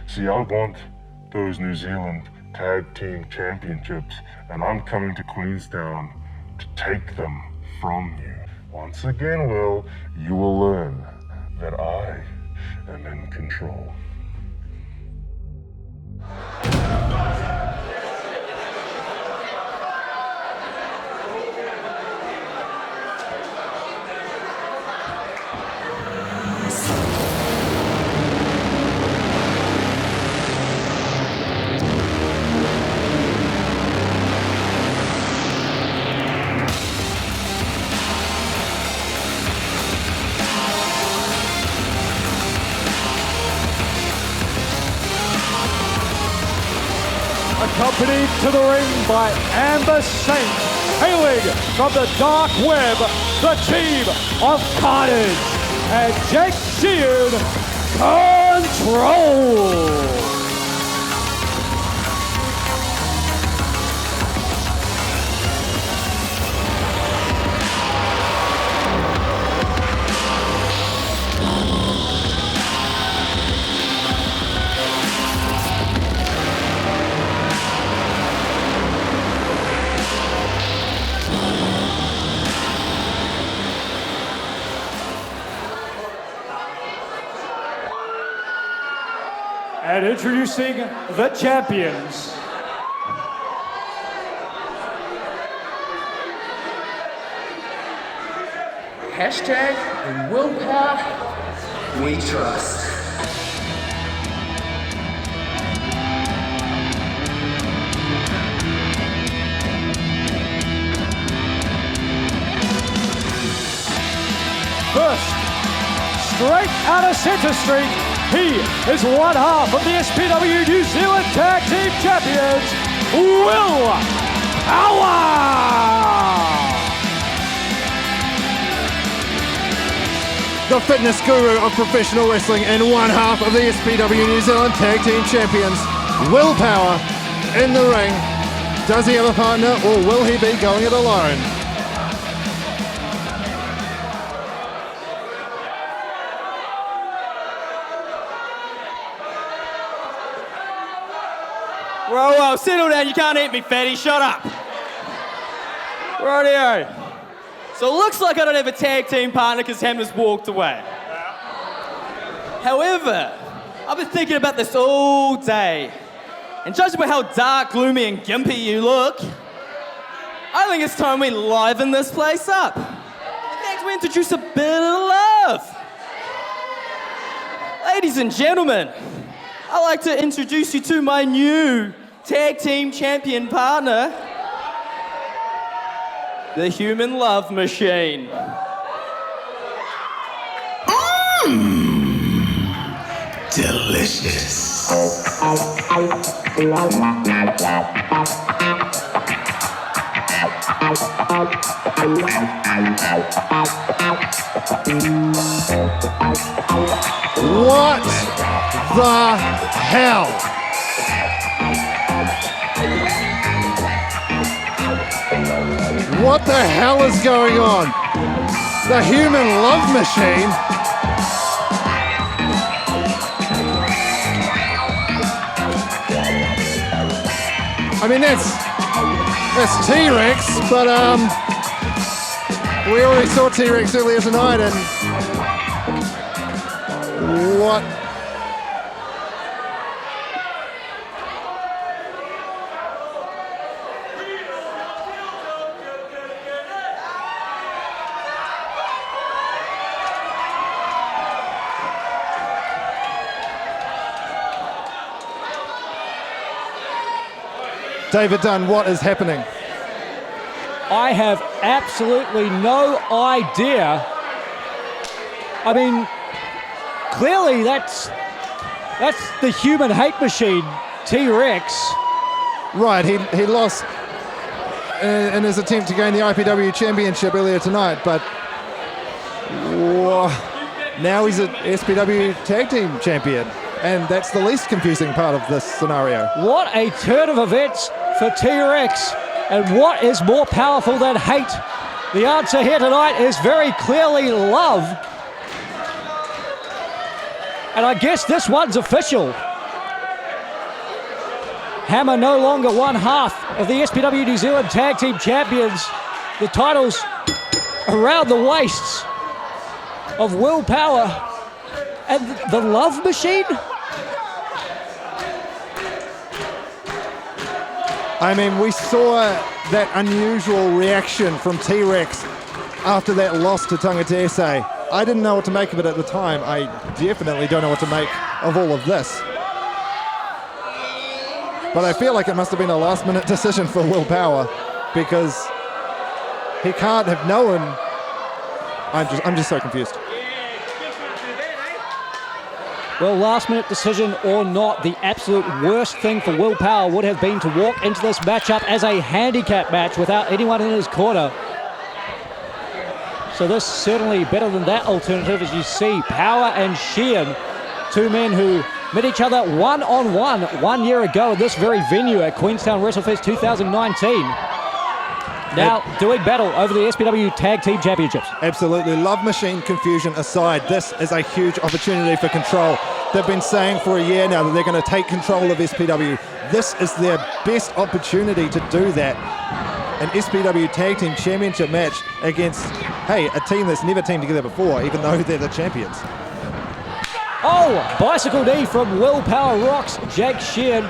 See, I want those New Zealand Tag Team Championships, and I'm coming to Queenstown to take them from you. Once again, Will, you will learn that I am in control. Accompanied to the ring by Amber Saint, hailing from the dark web, the team of Carnage, and Jake Shehaan, Control. And introducing the champions. Hashtag Willpower We Trust. First, straight out of Centre Street, he is one half of the SPW New Zealand Tag Team Champions, Willpower! The fitness guru of professional wrestling and one half of the SPW New Zealand Tag Team Champions, Willpower, in the ring. Does he have a partner or will he be going it alone? Whoa, settle down, you can't eat me, fatty, shut up. Rightio. So it looks like I don't have a tag team partner because Hammer's walked away. However, I've been thinking about this all day, and judging by how dark, gloomy and gimpy you look, I think it's time we liven this place up. In fact, we introduce a bit of love. Ladies and gentlemen, I'd like to introduce you to my new tag team champion partner, the Human Love Machine. Delicious. What the hell? What the hell is going on? The Human Love Machine? I mean, that's T-Rex, but we already saw T-Rex earlier tonight, and what? David Dunn, what is happening? I have absolutely no idea. I mean, clearly that's the human hate machine, T-Rex. Right, he lost in his attempt to gain the IPW Championship earlier tonight, but now he's an SPW Tag Team Champion, and that's the least confusing part of this scenario. What a turn of events for T-Rex, and what is more powerful than hate? The answer here tonight is very clearly love. And I guess this one's official. Hammer no longer one half of the SPW New Zealand Tag Team Champions. The titles around the waists of Willpower and the Love Machine. I mean, we saw that unusual reaction from T-Rex after that loss to Tagataese. I didn't know what to make of it at the time. I definitely don't know what to make of all of this. But I feel like it must have been a last-minute decision for Willpower, because he can't have known. I'm just so confused. Well, last-minute decision or not, the absolute worst thing for Willpower would have been to walk into this matchup as a handicap match without anyone in his corner. So this certainly better than that alternative, as you see Power and Shehaan, two men who met each other one-on-one 1 year ago at this very venue at Queenstown WrestleFest 2019. Now doing battle over the SPW Tag Team Championships. Absolutely. Love Machine confusion aside, this is a huge opportunity for Control. They've been saying for a year now that they're going to take control of SPW. This is their best opportunity to do that. An SPW Tag Team Championship match against, hey, a team that's never teamed together before, even though they're the champions. Oh, bicycle knee from Willpower rocks Jake Shehaan.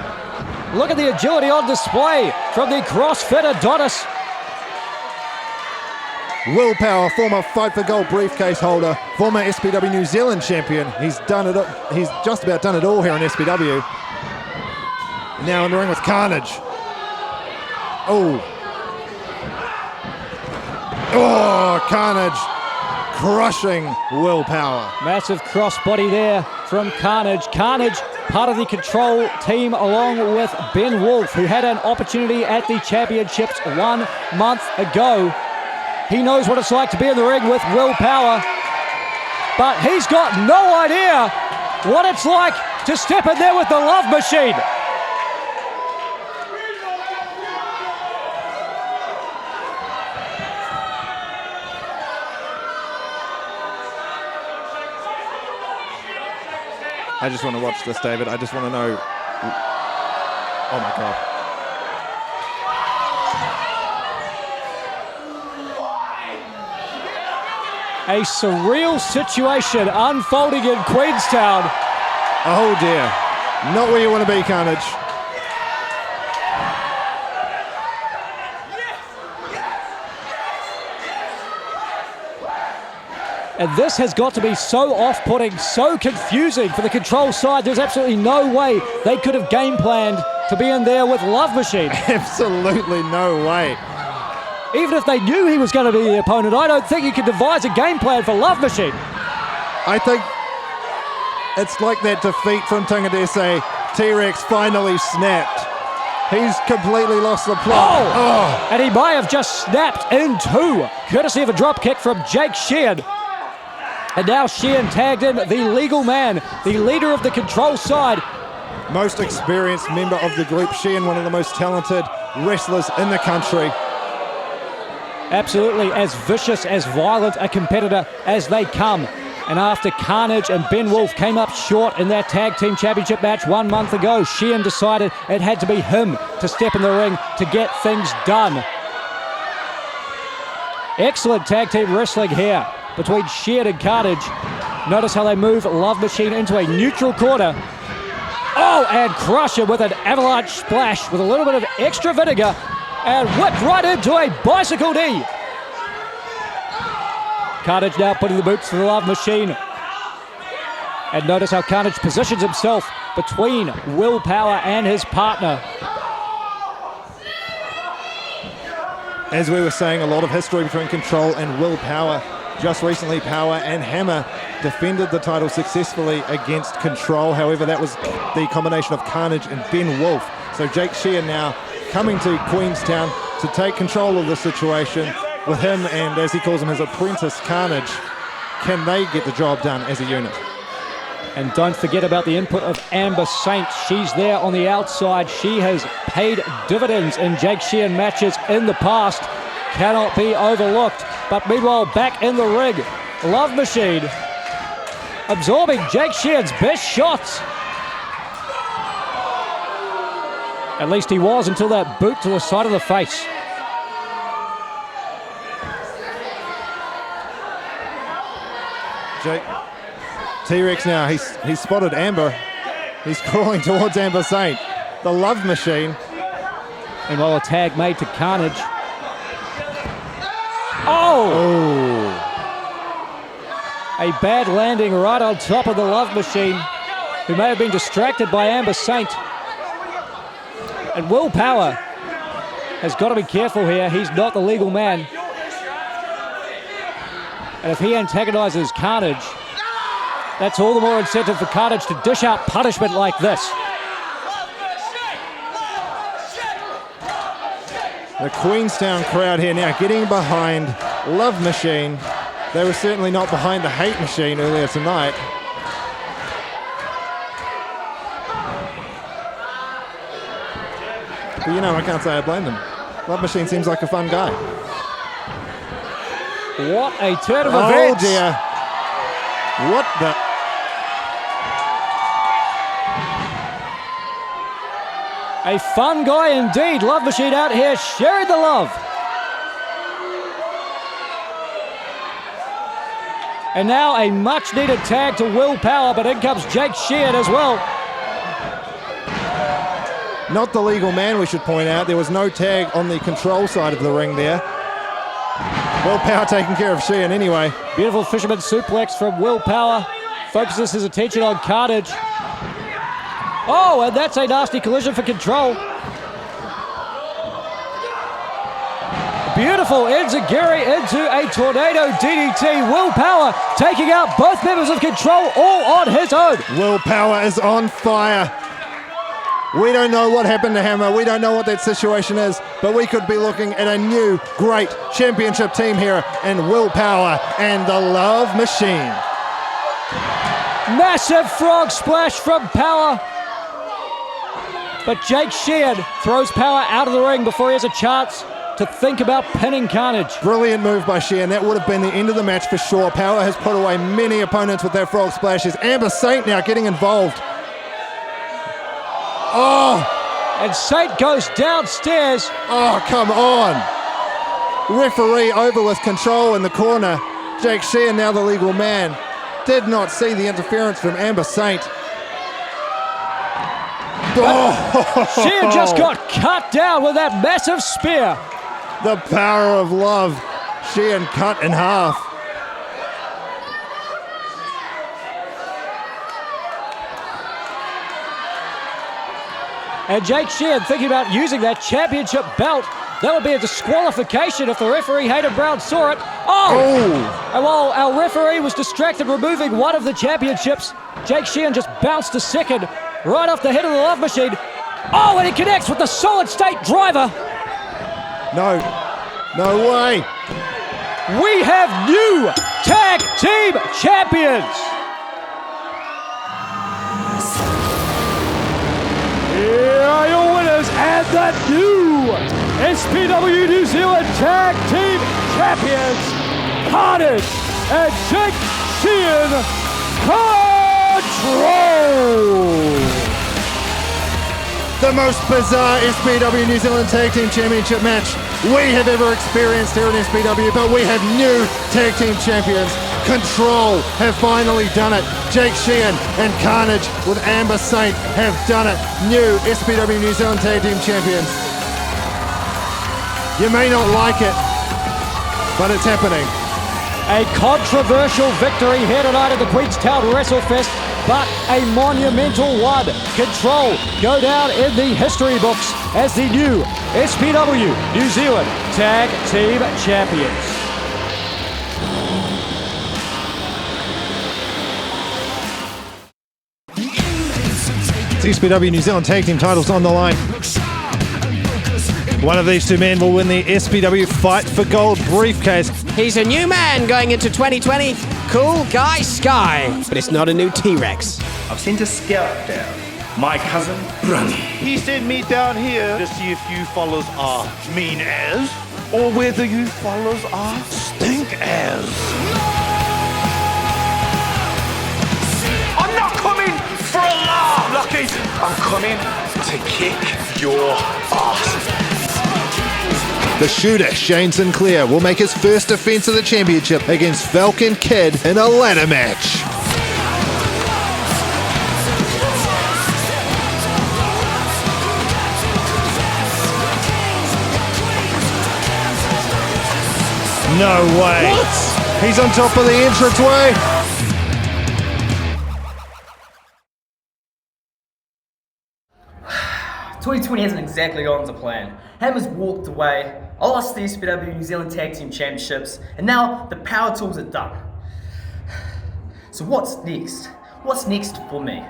Look at the agility on display from the CrossFit Adonis. Willpower, former Fight for Gold briefcase holder, former SPW New Zealand champion. He's just about done it all here in SPW. Now in the ring with Carnage. Oh, Carnage crushing Willpower. Massive crossbody there from Carnage. Carnage, part of the Control team, along with Ben Wolf, who had an opportunity at the championships 1 month ago. He knows what it's like to be in the ring with Willpower, but he's got no idea what it's like to step in there with the Love Machine. I just want to watch this, David. I just want to know. Oh my God. A surreal situation unfolding in Queenstown. Oh dear. Not where you want to be, Carnage. And this has got to be so off-putting, so confusing for the Control side. There's absolutely no way they could have game planned to be in there with Love Machine. Absolutely no way. Even if they knew he was going to be the opponent, I don't think you could devise a game plan for Love Machine. I think it's like that defeat from Tagataese. T-Rex finally snapped. He's completely lost the plot. Oh. And he may have just snapped in two, courtesy of a drop kick from Jake Shehaan. And now Shehaan tagged in the legal man, the leader of the Control side. Most experienced member of the group, Shehaan, one of the most talented wrestlers in the country. Absolutely as vicious, as violent a competitor as they come. And after Carnage and Ben Wolf came up short in that tag team championship match 1 month ago, Shehaan decided it had to be him to step in the ring to get things done. Excellent tag team wrestling here between Shehaan and Carnage. Notice how they move Love Machine into a neutral corner. Oh, and crush him with an avalanche splash with a little bit of extra vinegar and whipped right into a bicycle knee. Carnage now putting the boots to the Love Machine. And notice how Carnage positions himself between Willpower and his partner. As we were saying, a lot of history between Control and Willpower. Just recently, Power and Hammer defended the title successfully against Control. However, that was the combination of Carnage and Ben Wolf. So Jake Shehaan now coming to Queenstown to take control of the situation with him and, as he calls him, his apprentice Carnage. Can they get the job done as a unit? And don't forget about the input of Amber Saint. She's there on the outside. She has paid dividends in Jake Sheehan matches in the past. Cannot be overlooked. But meanwhile, back in the ring, Love Machine absorbing Jake Sheehan's best shots. At least he was until that boot to the side of the face. Jake, T-Rex now, he's spotted Amber. He's crawling towards Amber Saint. The Love Machine. And while a tag made to Carnage. Oh! A bad landing right on top of the Love Machine, who may have been distracted by Amber Saint. And Willpower has got to be careful here. He's not the legal man. And if he antagonizes Carnage, that's all the more incentive for Carnage to dish out punishment like this. The Queenstown crowd here now getting behind Love Machine. They were certainly not behind the Hate Machine earlier tonight. But you know, I can't say I blame them. Love Machine seems like a fun guy. What a turn of events. Oh dear. What the... A fun guy indeed. Love Machine out here sharing the love. And now a much needed tag to Willpower, but in comes Jake Sheehan as well. Not the legal man, we should point out. There was no tag on the Control side of the ring there. Willpower taking care of Sheehan anyway. Beautiful fisherman suplex from Willpower. Focuses his attention on Carnage. Oh, and that's a nasty collision for Control. Beautiful enziguri into a tornado DDT. Willpower taking out both members of Control all on his own. Willpower is on fire. We don't know what happened to Hammer. We don't know what that situation is, but we could be looking at a new great championship team here in Willpower and the Love Machine. Massive frog splash from Power. But Jake Sheehan throws Power out of the ring before he has a chance to think about pinning Carnage. Brilliant move by Sheehan. That would have been the end of the match for sure. Power has put away many opponents with their frog splashes. Amber Saint now getting involved. Oh! And Saint goes downstairs. Oh, come on. Referee over with Control in the corner. Jake Sheehan now the legal man. Did not see the interference from Amber Saint. Oh. Sheehan just got cut down with that massive spear. The power of love. Sheehan cut in half. And Jake Sheehan thinking about using that championship belt. That would be a disqualification if the referee Hayden Brown saw it. Oh! And while our referee was distracted removing one of the championships, Jake Sheehan just bounced a second right off the head of the Love Machine. Oh, and he connects with the solid state driver. No way. We have new tag team champions. Here are your winners and the new SPW New Zealand Tag Team Champions, Carnage and Jake Shehaan, Control! The most bizarre SPW New Zealand Tag Team Championship match we have ever experienced here in SPW, but we have new tag team champions. Control have finally done it. Jake Shehaan and Carnage with Amber Saint have done it. New SPW New Zealand Tag Team Champions. You may not like it, but it's happening. A controversial victory here tonight at the Queenstown WrestleFest, but a monumental one. Control go down in the history books as the new SPW New Zealand Tag Team Champions. SPW New Zealand Tag Team titles on the line. One of these two men will win the SPW Fight for Gold briefcase. He's a new man going into 2020. Cool Guy Sky. But it's not a new T-Rex. I've sent a scout down. My cousin, Brunny. He sent me down here to see if you fellas are mean as, or whether you fellas are stink as. I'm not coming for a laugh, Lucky. I'm coming to kick your ass. The shooter, Shane Sinclair, will make his first defense of the championship against Falcon Kid in a ladder match. No way. What? He's on top of the entranceway. 2020 hasn't exactly gone to plan. Hammer's walked away, I lost the SPW New Zealand Tag Team Championships, and now the power tools are done. So what's next? What's next for me?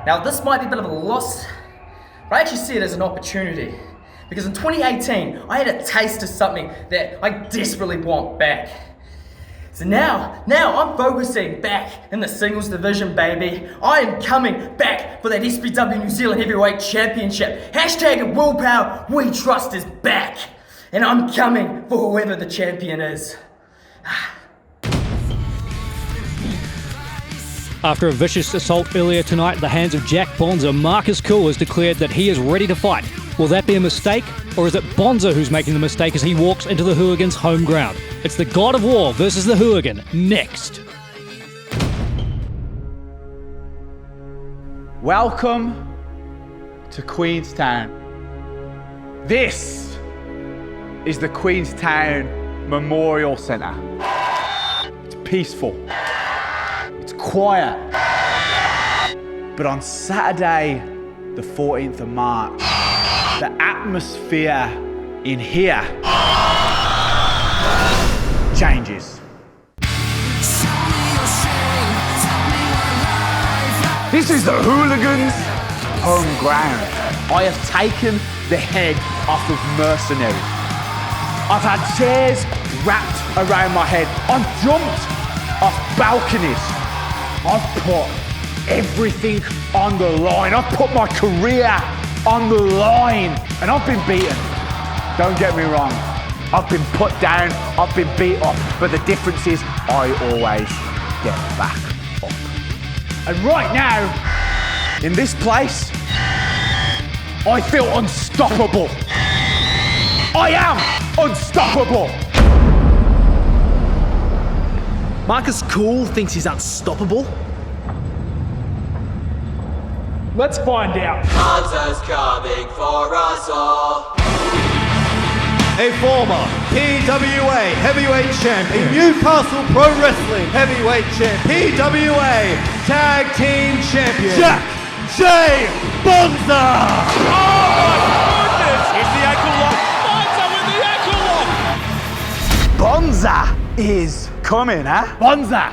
Now this might be a bit of a loss, but I actually see it as an opportunity. Because in 2018, I had a taste of something that I desperately want back. So now I'm focusing back in the singles division, baby. I am coming back for that SPW New Zealand Heavyweight Championship. Hashtag Willpower We Trust is back. And I'm coming for whoever the champion is. After a vicious assault earlier tonight at the hands of Jack Bonza, Marcus Kool has declared that he is ready to fight. Will that be a mistake, or is it Bonza who's making the mistake as he walks into the Hooligans' home ground? It's the God of War versus the Hooligan, next. Welcome to Queenstown. This is the Queenstown Memorial Centre. It's peaceful. It's quiet. But on Saturday, the 14th of March, the atmosphere in here changes. This is the Hooligans' home ground. I have taken the head off of mercenaries. I've had chairs wrapped around my head. I've jumped off balconies. I've put everything on the line. I've put my career on the line, and I've been beaten. Don't get me wrong. I've been put down, I've been beat up, but the difference is I always get back up. And right now, in this place, I feel unstoppable. I am unstoppable. Marcus Kool thinks he's unstoppable? Let's find out. Bonza's coming for us all. A former PWA Heavyweight Champ, a Newcastle Pro Wrestling Heavyweight Champ, PWA Tag Team Champion, Jack J. Bonza! Oh my goodness! It's the ankle lock. Bonza with the ankle lock. Bonza is coming, huh? Bonza!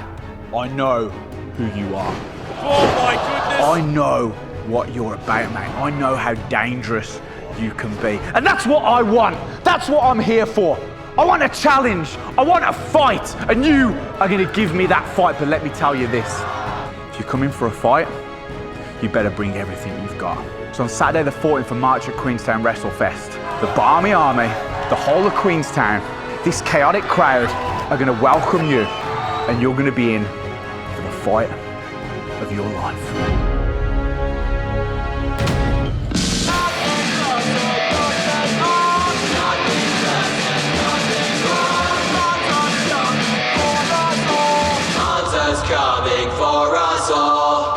I know who you are. Oh my goodness! I know what you're about, mate. I know how dangerous you can be. And that's what I want. That's what I'm here for. I want a challenge. I want a fight. And you are going to give me that fight. But let me tell you this. If you're coming for a fight, you better bring everything you've got. So on Saturday the 14th of March at Queenstown WrestleFest, the Barmy Army, the whole of Queenstown, this chaotic crowd are going to welcome you. And you're going to be in fight of your life. Bonza's coming for us all.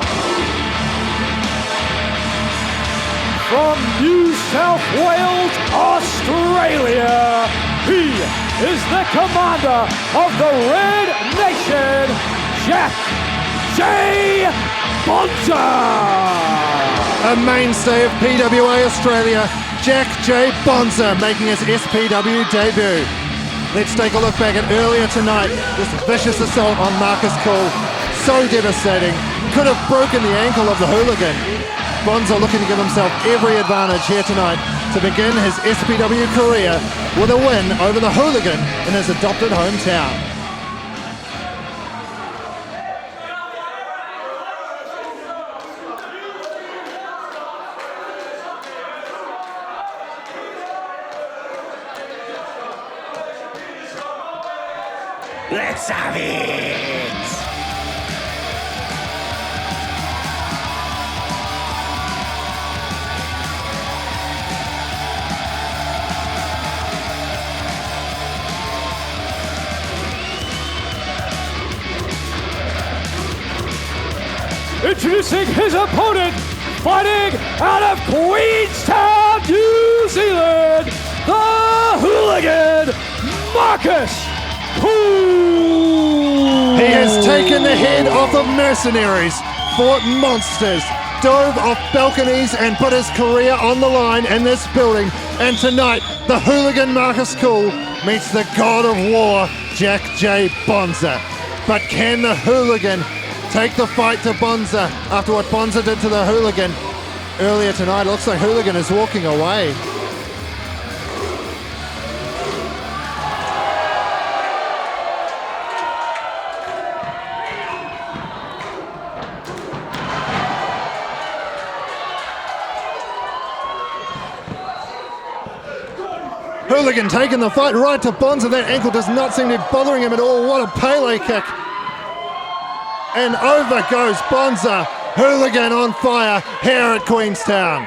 From New South Wales, Australia, he is the commander of the Red Nation, Jack J. Bonza. A mainstay of PWA Australia, Jack J. Bonza making his SPW debut. Let's take a look back at earlier tonight. This vicious assault on Marcus Kool, so devastating, could have broken the ankle of the Hooligan. Bonza looking to give himself every advantage here tonight to begin his SPW career with a win over the Hooligan in his adopted hometown. Let's have it! Introducing his opponent, fighting out of Queenstown, New Zealand, the Hooligan, Marcus Kool. He has taken the head of the mercenaries, fought monsters, dove off balconies and put his career on the line in this building. And tonight, the Hooligan Marcus Kool meets the God of War, Jack J. Bonza. But can the Hooligan take the fight to Bonza after what Bonza did to the Hooligan earlier tonight? It looks like Hooligan is walking away. Hooligan taking the fight right to Bonza. That ankle does not seem to be bothering him at all. What a Pele kick. And over goes Bonza. Hooligan on fire here at Queenstown.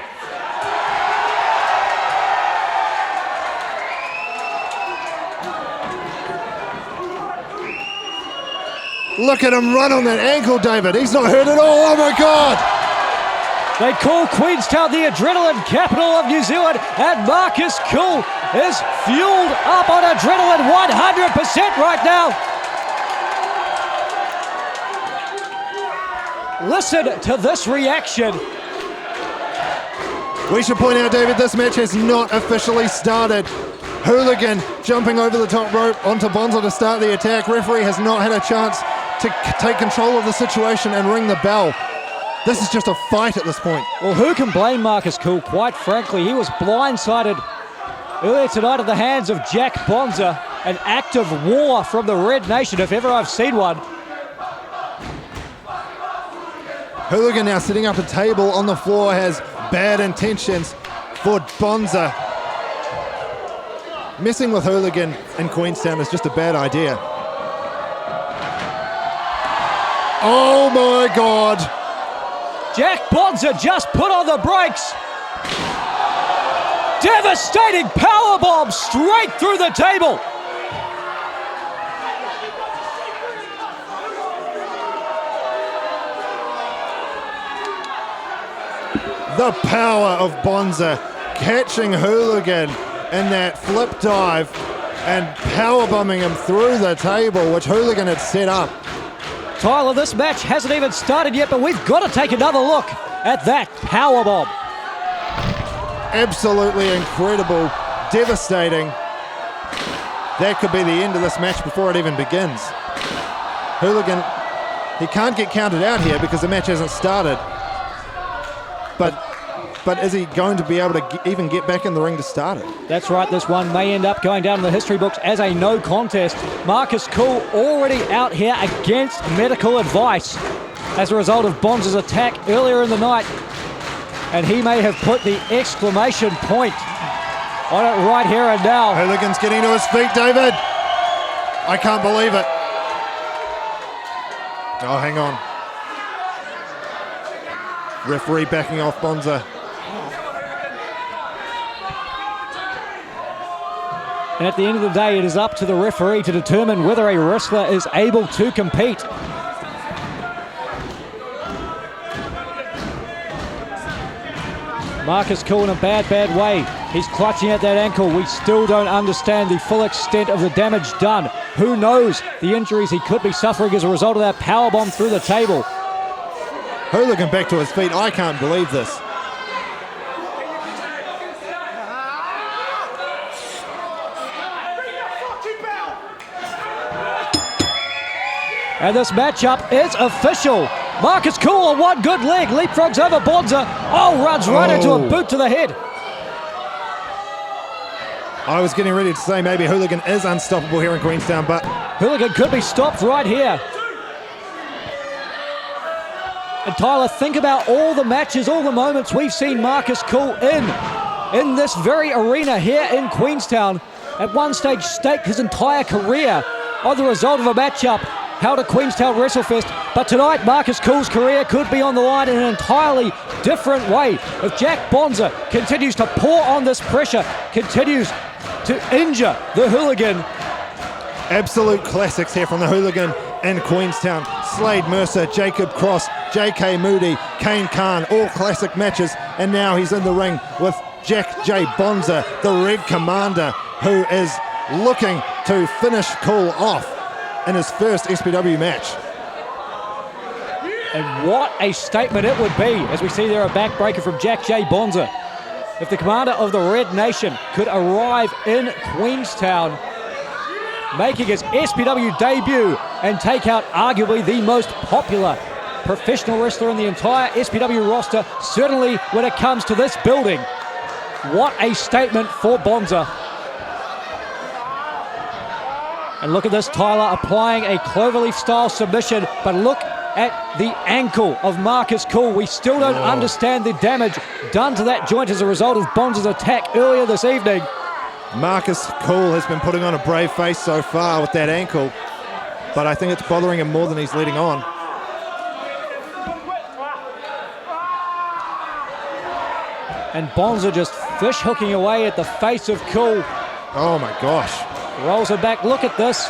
Look at him run on that ankle, David. He's not hurt at all. Oh my God. They call Queenstown the adrenaline capital of New Zealand, and Marcus Kool is fueled up on adrenaline 100% right now. Listen to this reaction. We should point out, David, this match has not officially started. Hooligan jumping over the top rope onto Bonza to start the attack. Referee has not had a chance to take control of the situation and ring the bell. This is just a fight at this point. Well, who can blame Marcus Kool? Quite frankly, he was blindsided earlier tonight at the hands of Jack Bonza. An act of war from the Red Nation, if ever I've seen one. Hooligan now sitting up a table on the floor, has bad intentions for Bonza. Messing with Hooligan in Queenstown is just a bad idea. Oh my God. Jack Bonza just put on the brakes. Devastating powerbomb straight through the table. The power of Bonza catching Hooligan in that flip dive and powerbombing him through the table, which Hooligan had set up. Tyler, this match hasn't even started yet, but we've got to take another look at that powerbomb. Absolutely incredible, devastating. That could be the end of this match before it even begins. Hooligan, he can't get counted out here because the match hasn't started. But is he going to be able to even get back in the ring to start it? That's right, this one may end up going down in the history books as a no contest. Marcus Kool already out here against medical advice as a result of Bonza's attack earlier in the night. And he may have put the exclamation point on it right here and now. Hooligan's getting to his feet, David. I can't believe it. Oh, hang on. Referee backing off Bonza. And at the end of the day, it is up to the referee to determine whether a wrestler is able to compete. Marcus Kool in a bad way. He's clutching at that ankle. We still don't understand the full extent of the damage done. Who knows the injuries he could be suffering as a result of that powerbomb through the table. Hooligan back to his feet. I can't believe this. And this matchup is official. Marcus Kool on one good leg, leapfrogs over Bonza. Oh, runs right into a boot to the head. I was getting ready to say maybe Hooligan is unstoppable here in Queenstown, but Hooligan could be stopped right here. And Tyler, think about all the matches, all the moments we've seen Marcus Kool in this very arena here in Queenstown. At one stage, staked his entire career on the result of a matchup held at Queenstown WrestleFest. But tonight, Marcus Kool's career could be on the line in an entirely different way. If Jack Bonza continues to pour on this pressure, continues to injure the Hooligan. Absolute classics here from the Hooligan in Queenstown. Slade Mercer, Jacob Cross, J.K. Moody, Kane Khan, all classic matches. And now he's in the ring with Jack J. Bonza, the Red Commander, who is looking to finish Kool off in his first SPW match. And what a statement it would be, as we see there a backbreaker from Jack J. Bonza. If the commander of the Red Nation could arrive in Queenstown, making his SPW debut and take out arguably the most popular professional wrestler in the entire SPW roster, certainly when it comes to this building. What a statement for Bonza. And look at this, Tyler, applying a cloverleaf style submission, but look at the ankle of Marcus Kool. We still don't understand the damage done to that joint as a result of Bonza's attack earlier this evening. Marcus Kool has been putting on a brave face so far with that ankle, but I think it's bothering him more than he's letting on. And Bonza just fish hooking away at the face of Kool. Oh my gosh. Rolls her back. Look at this.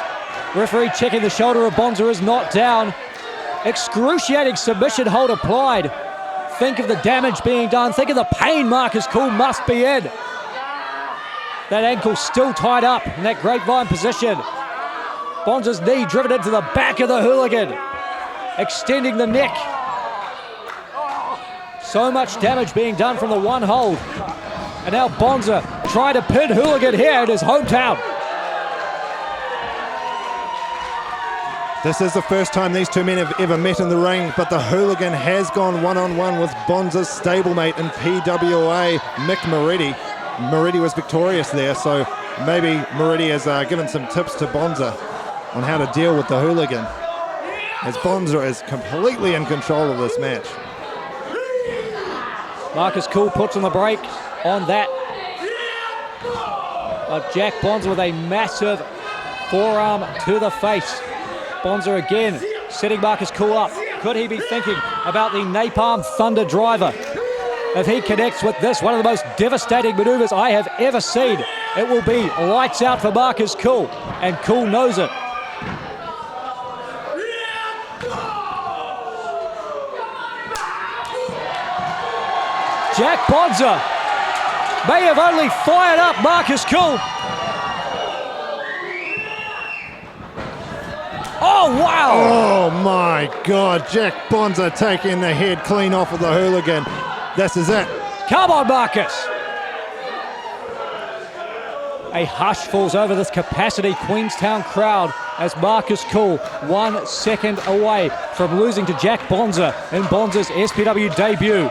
Referee checking the shoulder of Bonza is not down. Excruciating submission hold applied. Think of the damage being done. Think of the pain Marcus Kool must be in. That ankle still tied up in that grapevine position. Bonza's knee driven into the back of the Hooligan, extending the neck. So much damage being done from the one hold. And now Bonza trying to pin Hooligan here in his hometown. This is the first time these two men have ever met in the ring, but the Hooligan has gone one-on-one with Bonza's stablemate in PWA, Mick Moretti. Moretti was victorious there, so maybe Moretti has given some tips to Bonza on how to deal with the Hooligan, as Bonza is completely in control of this match. Marcus Kool puts on the brake on that. Jack Bonza with a massive forearm to the face. Bonza again setting Marcus Kool up. Could he be thinking about the Napalm Thunder Driver? If he connects with this, one of the most devastating maneuvers I have ever seen, it will be lights out for Marcus Kool, and Kool knows it. Jack Bonza may have only fired up Marcus Kool. Oh, wow! Oh, my God. Jack Bonza taking the head clean off of the Hooligan. This is it. Come on, Marcus. A hush falls over this capacity Queenstown crowd as Marcus Kool 1 second away from losing to Jack Bonza in Bonza's SPW debut.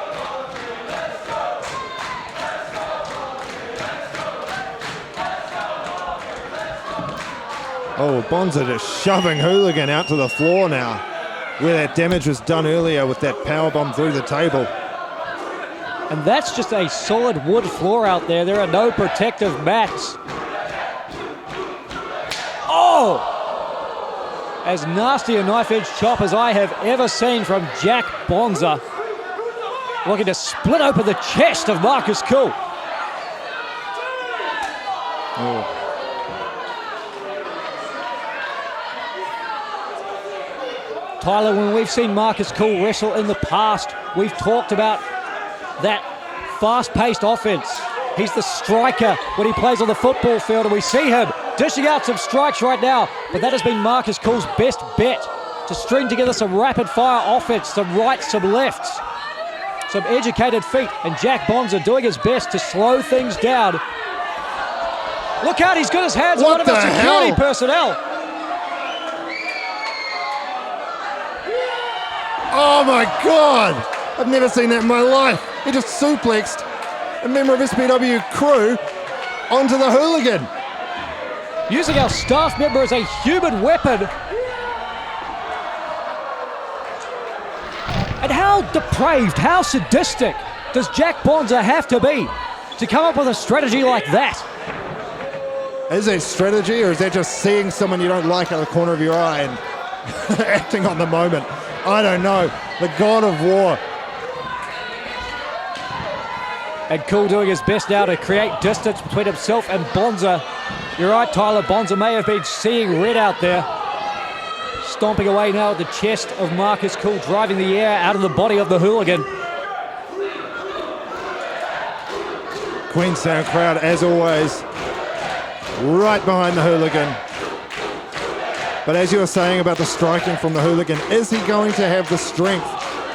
Oh, Bonza just shoving Hooligan out to the floor now, where that damage was done earlier with that powerbomb through the table. And that's just a solid wood floor out there. There are no protective mats. Oh! As nasty a knife-edge chop as I have ever seen from Jack Bonza. looking to split open the chest of Marcus Kool. Tyler, when we've seen Marcus Kool wrestle in the past, we've talked about that fast-paced offense. He's the striker when he plays on the football field, and we see him dishing out some strikes right now, but that has been Marcus Kool's best bet, to string together some rapid-fire offense, some rights, some lefts, some educated feet, and Jack Bonza doing his best to slow things down. Look out, he's got his hands on one of the security personnel. Oh my God! I've never seen that in my life. He just suplexed a member of SPW crew onto the Hooligan. Using our staff member as a human weapon. And how depraved, how sadistic does Jack Bonza have to be to come up with a strategy like that? Is that strategy, or is that just seeing someone you don't like out of the corner of your eye and acting on the moment? I don't know. The God of War. And Kool doing his best now to create distance between himself and Bonza. You're right, Tyler. Bonza may have been seeing red out there. Stomping away now at the chest of Marcus Kool, driving the air out of the body of the Hooligan. Queenstown crowd, as always, right behind the Hooligan. But as you were saying about the striking from the Hooligan, is he going to have the strength,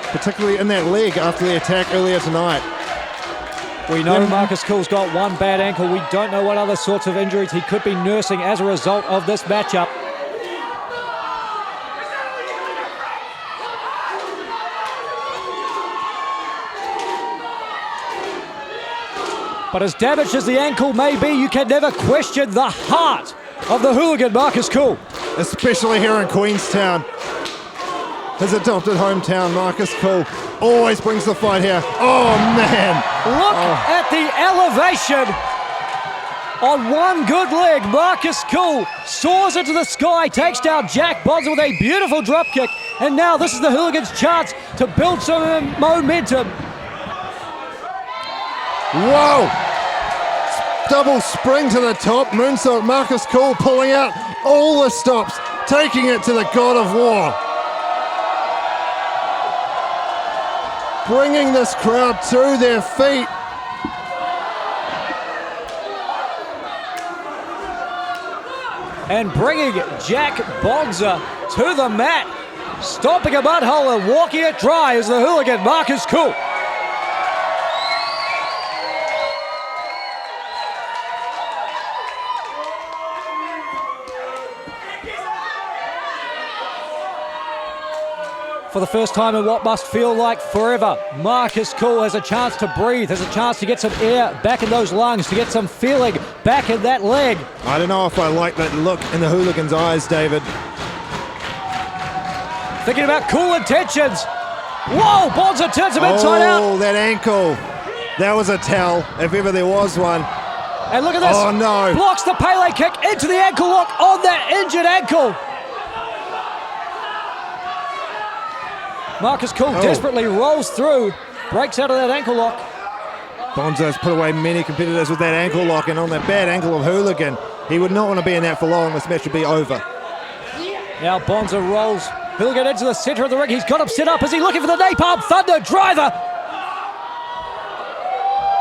particularly in that leg after the attack earlier tonight? We know Marcus Kool's got one bad ankle. We don't know what other sorts of injuries he could be nursing as a result of this matchup. But as damaged as the ankle may be, you can never question the heart of the Hooligan, Marcus Kool. Especially here in Queenstown. His adopted hometown, Marcus Kool always brings the fight here. Oh, man. Look at the elevation. On one good leg, Marcus Kool soars into the sky, takes down Jack Bonza with a beautiful drop kick. And now this is the Hooligan's chance to build some momentum. Whoa! Double spring to the top, moonsault. Marcus Kool pulling out all the stops, taking it to the God of War. Bringing this crowd to their feet. And bringing Jack Bonza to the mat. Stomping a mud hole and walking it dry is the Hooligan, Marcus Kool. For the first time in what must feel like forever, Marcus Kool has a chance to breathe, has a chance to get some air back in those lungs, to get some feeling back in that leg. I don't know if I like that look in the Hooligan's eyes, David. Thinking about cool intentions. Whoa, Bonza turns him inside out. Oh, that ankle. That was a tell, if ever there was one. And look at this. Oh, no. Blocks the Pele kick into the ankle lock on that injured ankle. Marcus Kool desperately rolls through, breaks out of that ankle lock. Bonza's put away many competitors with that ankle lock, and on that bad ankle of Hooligan, he would not want to be in that for long. This match would be over. Now Bonza rolls Hooligan into the center of the ring. He's got him set up. Is he looking for the Napalm Thunder driver?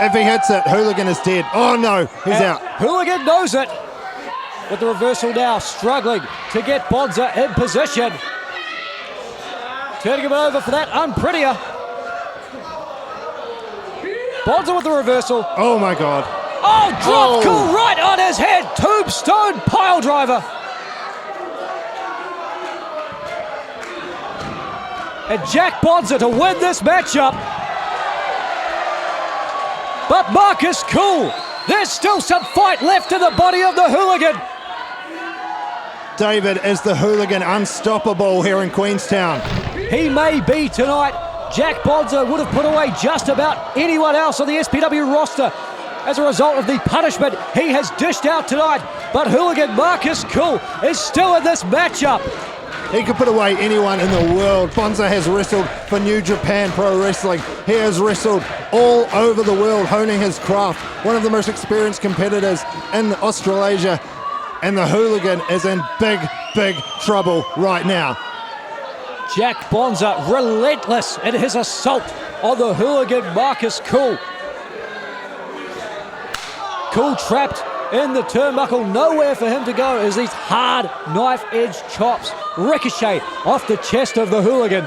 If he hits it, Hooligan is dead. Oh no, he's out. Hooligan knows it. With the reversal now, struggling to get Bonza in position. Turning him over for that unprettier. Bonza with the reversal. Oh my God. Oh, drop Kool right on his head. Tombstone pile driver. And Jack Bonza to win this matchup. But Marcus Kool, there's still some fight left in the body of the Hooligan. David, is the Hooligan unstoppable here in Queenstown? He may be tonight. Jack Bonza would have put away just about anyone else on the SPW roster as a result of the punishment he has dished out tonight. But Hooligan Marcus Kool is still in this matchup. He could put away anyone in the world. Bonza has wrestled for New Japan Pro Wrestling. He has wrestled all over the world, honing his craft. One of the most experienced competitors in Australasia. And the Hooligan is in big, big trouble right now. Jack Bonza relentless in his assault on the Hooligan Marcus Kool. Kool trapped in the turnbuckle, nowhere for him to go as these hard knife-edge chops ricochet off the chest of the Hooligan.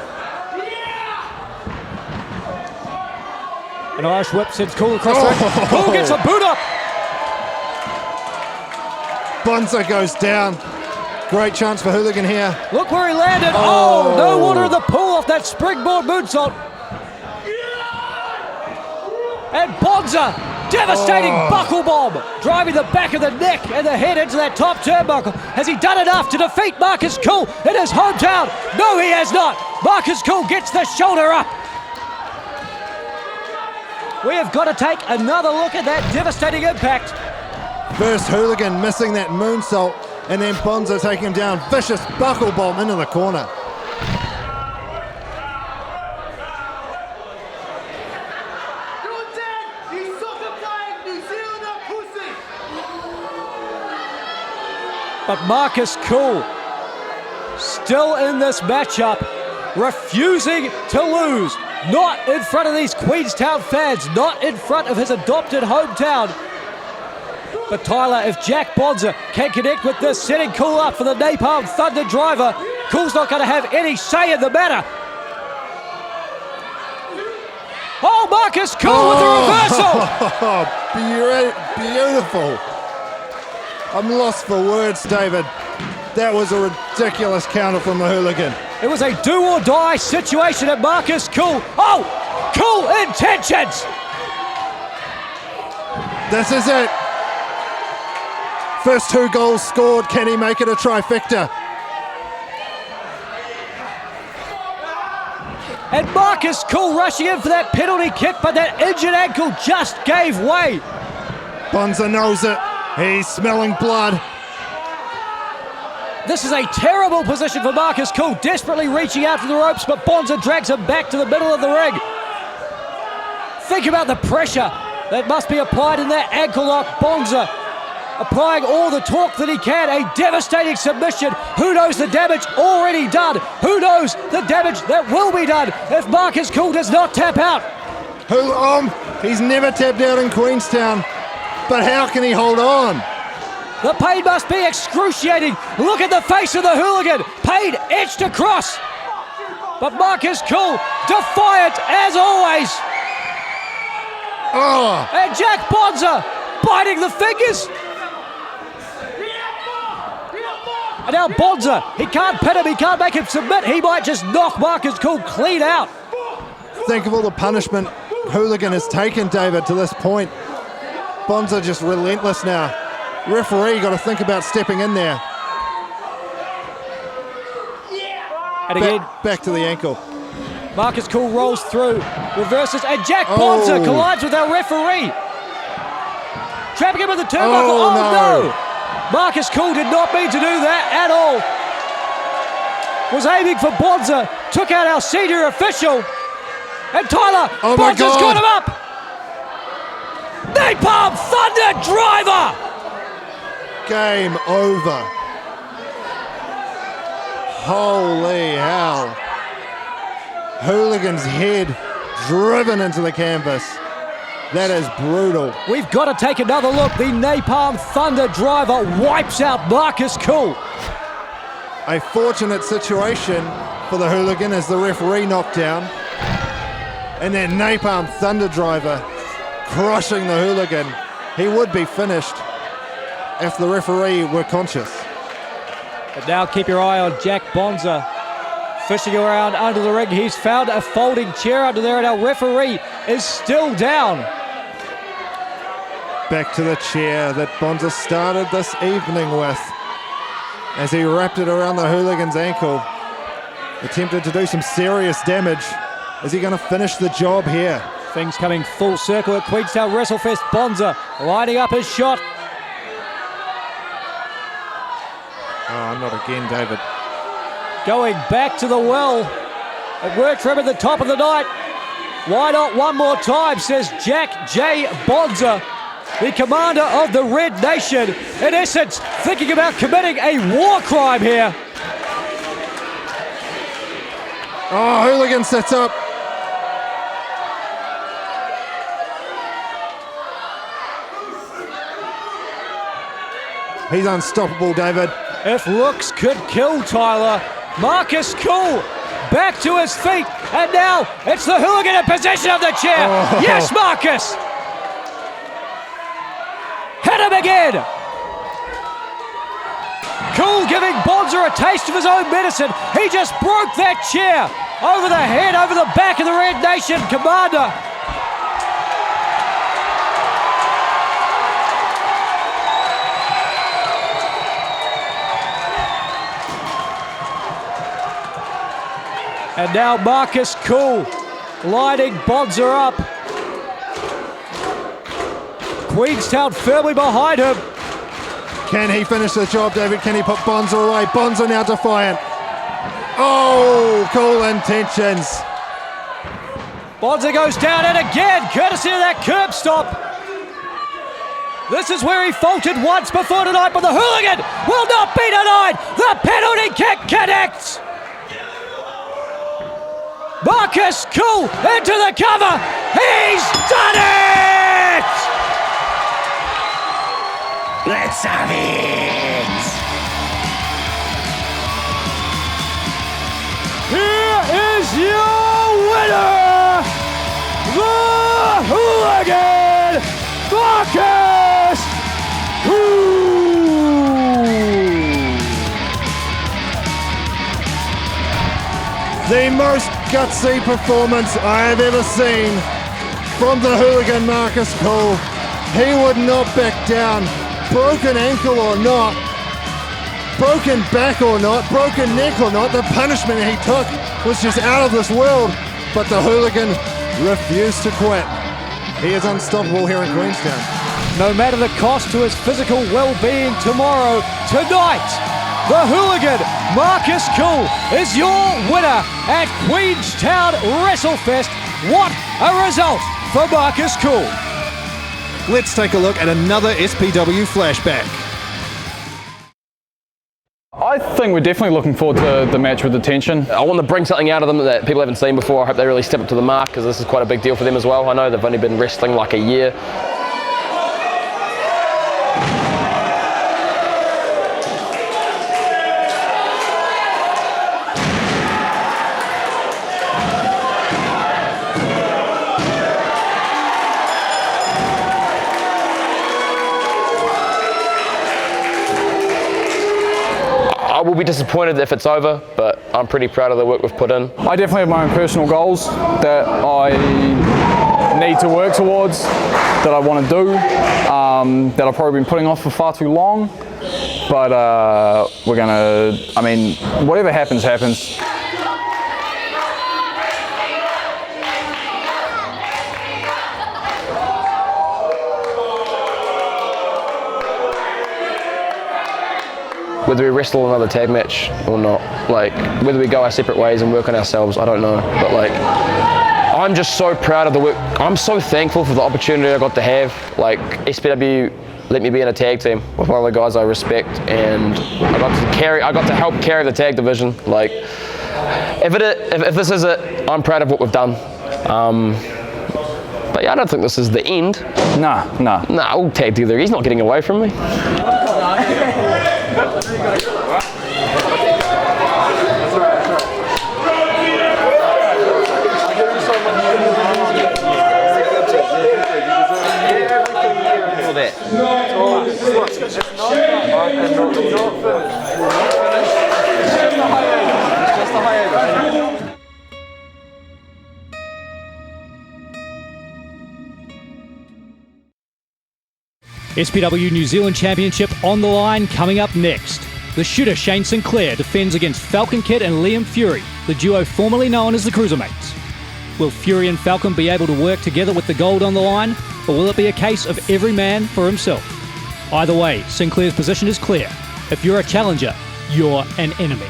An Irish whip sends Kool across the ring. Kool gets a boot up. Bonza goes down. Great chance for Hooligan here. Look where he landed. Oh, no water in the pool off that springboard moonsault. And Bonza, devastating buckle bomb, driving the back of the neck and the head into that top turnbuckle. Has he done enough to defeat Marcus Kool in his hometown? No, he has not. Marcus Kool gets the shoulder up. We have got to take another look at that devastating impact. First Hooligan missing that moonsault, and then Bonza taking him down. Vicious buckle bomb into the corner. But Marcus Kool still in this matchup, refusing to lose. Not in front of these Queenstown fans, not in front of his adopted hometown. But Tyler, if Jack Bonza can connect with this, setting Kool up for the Napalm Thunder driver, Kool's not going to have any say in the matter. Oh, Marcus Kool with the reversal! Beautiful. I'm lost for words, David. That was a ridiculous counter from the Hooligan. It was a do-or-die situation at Marcus Kool. Oh, Kool intentions! This is it. First 2 goals scored. Can he make it a trifecta? And Marcus Kool rushing in for that penalty kick, but that injured ankle just gave way. Bonza knows it. He's smelling blood. This is a terrible position for Marcus Kool, desperately reaching out for the ropes, but Bonza drags him back to the middle of the ring. Think about the pressure that must be applied in that ankle lock. Bonza applying all the torque that he can, a devastating submission. Who knows the damage already done? Who knows the damage that will be done if Marcus Kool does not tap out? He's never tapped out in Queenstown, but how can he hold on? The pain must be excruciating. Look at the face of the Hooligan. Pain etched across. But Marcus Kool, defiant as always. And Jack Bonza biting the fingers. And now Bonza, he can't pin him, he can't make him submit. He might just knock Marcus Kool clean out. Think of all the punishment Hooligan has taken, David, to this point. Bonza just relentless now. Referee got to think about stepping in there. And again, back to the ankle. Marcus Kool rolls through, reverses, and Jack Bonza collides with our referee. Trapping him with the turnbuckle. No! Marcus Kool did not mean to do that at all. Was aiming for Bonza, took out our senior official. And Tyler, Bonza's got him up. Napalm Thunder driver! Game over. Holy hell. Hooligan's head driven into the canvas. That is brutal. We've got to take another look. The Napalm Thunder driver wipes out Marcus Kool. A fortunate situation for the Hooligan as the referee knocked down. And that Napalm Thunder driver crushing the Hooligan. He would be finished if the referee were conscious. But now keep your eye on Jack Bonza. Fishing around under the ring. He's found a folding chair under there, and our referee is still down. Back to the chair that Bonza started this evening with as he wrapped it around the Hooligan's ankle. Attempted to do some serious damage. Is he going to finish the job here? Things coming full circle at Queenstown WrestleFest. Bonza lining up his shot. Oh, not again, David. going back to the well. It worked for him at the top of the night. Why not one more time, says Jack J. Bonza, the commander of the Red Nation. In essence, thinking about committing a war crime here. Oh, Hooligan sets up. He's unstoppable, David. If looks could kill Tyler, Marcus Kool back to his feet, and now it's the Hooligan in possession of the chair. Oh. Yes, Marcus! Hit him again! Kool giving Bonza a taste of his own medicine. He just broke that chair over the head, over the back of the Red Nation commander. And now Marcus Kool lining Bonza up. Queenstown firmly behind him. Can he finish the job, David? Can he put Bonza away? Bonza now defiant. Oh, cool intentions. Bonza goes down and again, courtesy of that curb stop. This is where he faltered once before tonight, but the Hooligan will not be denied. The penalty kick connects. Marcus Kool into the cover. He's done it! Let's have it! Here is your winner, the Hooligan, Marcus Kool! The most gutsy performance I have ever seen from the Hooligan Marcus Kool. He would not back down. Broken ankle or not, broken back or not, broken neck or not, the punishment he took was just out of this world. But the Hooligan refused to quit. He is unstoppable here in Queenstown. No matter the cost to his physical well-being tomorrow, tonight, the Hooligan, Marcus Kool, is your winner at Queenstown WrestleFest. What a result for Marcus Kool. Let's take a look at another SPW flashback. I think we're definitely looking forward to the match with the tension. I want to bring something out of them that people haven't seen before. I hope they really step up to the mark because this is quite a big deal for them as well. I know they've only been wrestling like a year. I will be disappointed if it's over, but I'm pretty proud of the work we've put in. I definitely have my own personal goals that I need to work towards, that I want to do, that I've probably been putting off for far too long. But we're gonna, I mean, whatever happens, happens. Whether we wrestle another tag match or not, like whether we go our separate ways and work on ourselves, I don't know. But like, I'm just so proud of the work. I'm so thankful for the opportunity I got to have. Like SPW let me be in a tag team with one of the guys I respect, and I got to help carry the tag division. Like, if this is it, I'm proud of what we've done. But yeah, I don't think this is the end. Nah, we'll tag together. He's not getting away from me. SPW New Zealand Championship on the line coming up next. The shooter Shane Sinclair defends against Falcon Kid and Liam Fury, the duo formerly known as the Cruisermates. Will Fury and Falcon be able to work together with the gold on the line, or will it be a case of every man for himself? Either way, Sinclair's position is clear. If you're a challenger, you're an enemy.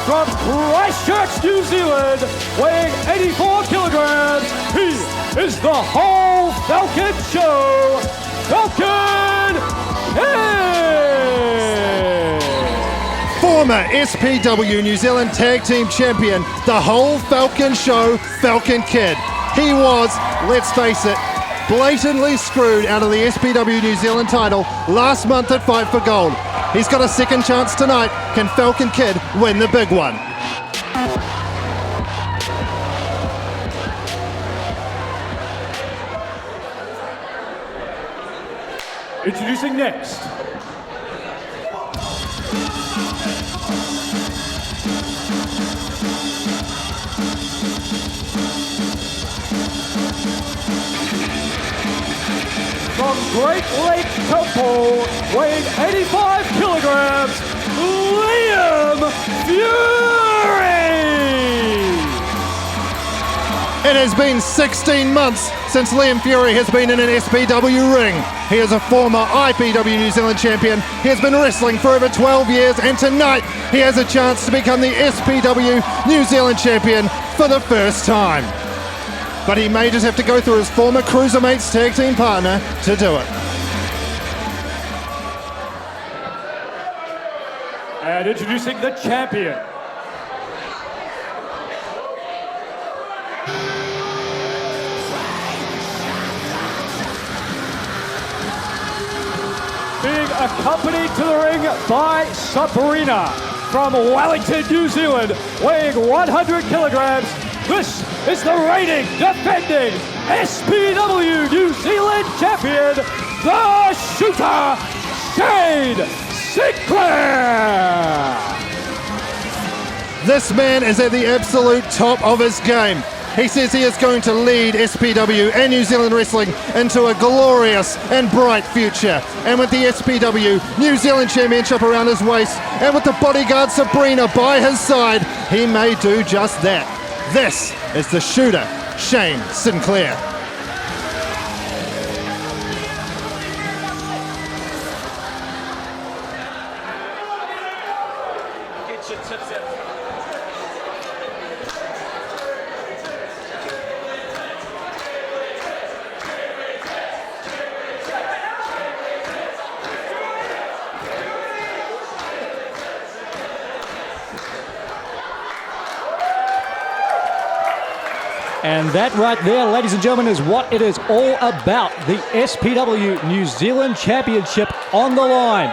from Christchurch, New Zealand, weighing 84 kilograms, he is the whole Falcon Show, Falcon Kid! Former SPW New Zealand Tag Team Champion, the whole Falcon Show, Falcon Kid. He was, let's face it, blatantly screwed out of the SPW New Zealand title last month at Fight for Gold. He's got a second chance tonight. Can Falcon Kid win the big one? Introducing next, from Great Lake Temple, weighing 85 kilograms, Liam Fury! It has been 16 months since Liam Fury has been in an SPW ring. He is a former IPW New Zealand champion. He has been wrestling for over 12 years, and tonight he has a chance to become the SPW New Zealand champion for the first time. But he may just have to go through his former Cruisermates tag team partner to do it. And introducing the champion, being accompanied to the ring by Sabrina from Wellington, New Zealand, weighing 100 kilograms. This is the reigning, defending SPW New Zealand champion, the shooter, Shehaan Sinclair. This man is at the absolute top of his game. He says he is going to lead SPW and New Zealand wrestling into a glorious and bright future. And with the SPW New Zealand Championship around his waist, and with the bodyguard Sabrina by his side, he may do just that. This is the shooter, Shehaan Sinclair. Get your tips out. And that right there, ladies and gentlemen, is what it is all about. The SPW New Zealand Championship on the line.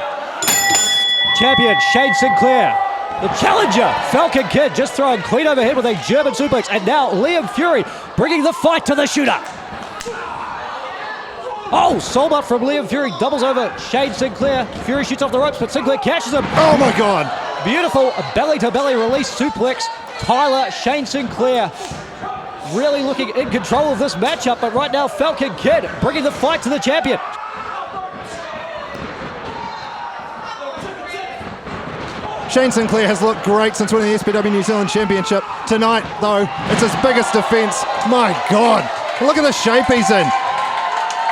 Champion Shehaan Sinclair. The challenger, Falcon Kid, just throwing clean overhead with a German suplex. And now Liam Fury bringing the fight to the shooter. Oh, soulbutt from Liam Fury, doubles over Shehaan Sinclair. Fury shoots off the ropes, but Sinclair catches him. Oh my God. Beautiful belly-to-belly release suplex. Tyler, Shehaan Sinclair really looking in control of this matchup, but right now Falcon Kid bringing the fight to the champion. Shehaan Sinclair has looked great since winning the SPW New Zealand Championship. Tonight, though, it's his biggest defense. My God, look at the shape he's in.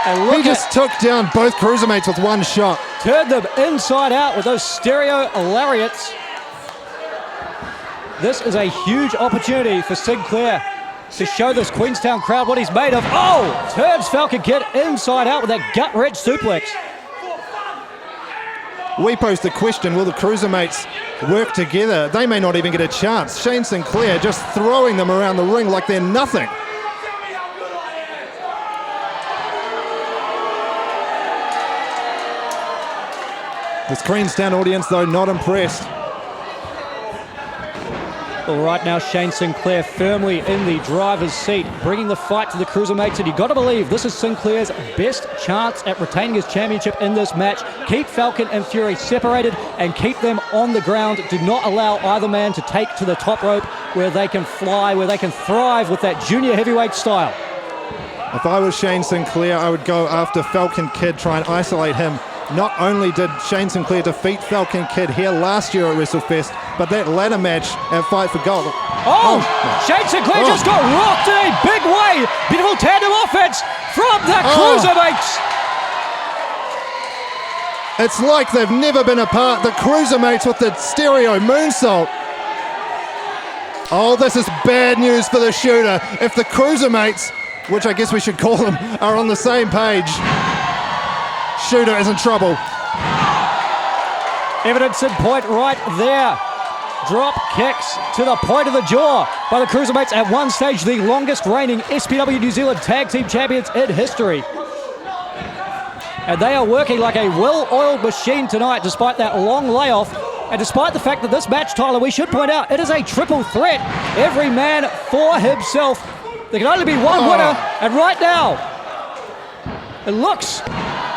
And he just took down both cruisermates with one shot. Turned them inside out with those stereo lariats. This is a huge opportunity for Sinclair to show this Queenstown crowd what he's made of. Oh, turns Falcon Kid inside out with that gut-wrench suplex. We posed the question, will the cruisermates work together? They may not even get a chance. Shehaan Sinclair just throwing them around the ring like they're nothing. This Queenstown audience, though, not impressed. Well, right now, Shehaan Sinclair firmly in the driver's seat, bringing the fight to the cruisermates, and you've got to believe this is Sinclair's best chance at retaining his championship in this match. Keep Falcon and Fury separated and keep them on the ground. Do not allow either man to take to the top rope where they can fly, where they can thrive with that junior heavyweight style. If I was Shehaan Sinclair, I would go after Falcon Kid, try and isolate him. Not only did Shehaan Sinclair defeat Falcon Kid here last year at WrestleFest, but that ladder match at Fight for Gold. Oh! Shehaan Sinclair just got rocked in a big way. Beautiful tandem offense from the cruisermates. It's like they've never been apart. The cruisermates with the stereo moonsault. Oh, this is bad news for the Shooter. If the Cruisermates, which I guess we should call them, are on the same page, Shooter is in trouble. Evidence in point right there. Drop kicks to the point of the jaw by the Cruisermates, at one stage the longest reigning SPW New Zealand Tag Team Champions in history. And they are working like a well-oiled machine tonight despite that long layoff. And despite the fact that this match, Tyler, we should point out, it is a triple threat. Every man for himself. There can only be one winner. And right now, it looks...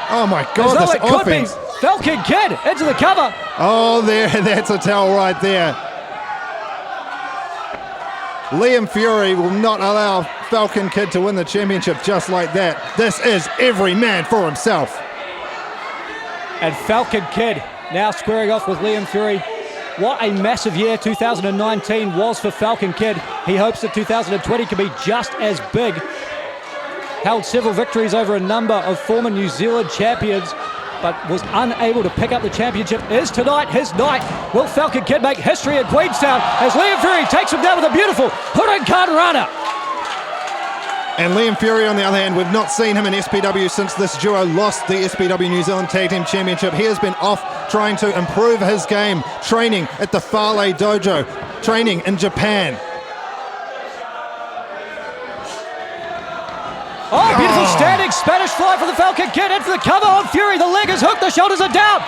Oh my God, as though this it could offense. be Falcon Kid into the cover. Oh, that's a towel right there. Liam Fury will not allow Falcon Kid to win the championship just like that. This is every man for himself. And Falcon Kid now squaring off with Liam Fury. What a massive year 2019 was for Falcon Kid. He hopes that 2020 can be just as big. Held several victories over a number of former New Zealand champions, but was unable to pick up the championship. Is tonight his night? Will Falcon Kid make history in Queenstown as Liam Fury takes him down with a beautiful Hooligan runner? And Liam Fury, on the other hand, we've not seen him in SPW since this duo lost the SPW New Zealand Tag Team Championship. He has been off trying to improve his game, training at the Farley Dojo, training in Japan. Oh, beautiful standing Spanish fly for the Falcon Kid, in for the cover on Fury. The leg is hooked, the shoulders are down.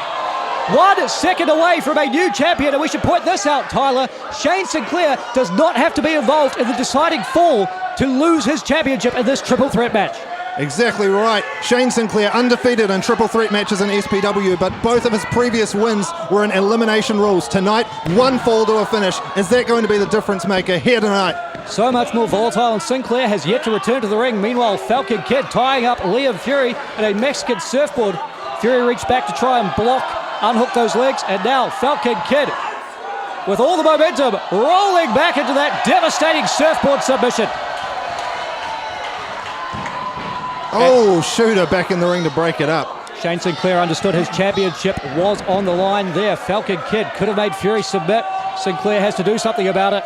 1 second away from a new champion, and we should point this out, Tyler. Shehaan Sinclair does not have to be involved in the deciding fall to lose his championship in this triple threat match. Exactly right. Shehaan Sinclair undefeated in triple threat matches in SPW, but both of his previous wins were in elimination rules. Tonight, one fall to a finish. Is that going to be the difference maker here tonight? So much more volatile, and Sinclair has yet to return to the ring. Meanwhile, Falcon Kid tying up Liam Fury in a Mexican surfboard. Fury reached back to try and block, unhook those legs, and now Falcon Kid, with all the momentum, rolling back into that devastating surfboard submission. Oh, Shooter back in the ring to break it up. Shehaan Sinclair understood his championship was on the line there. Falcon Kid could have made Fury submit. Sinclair has to do something about it.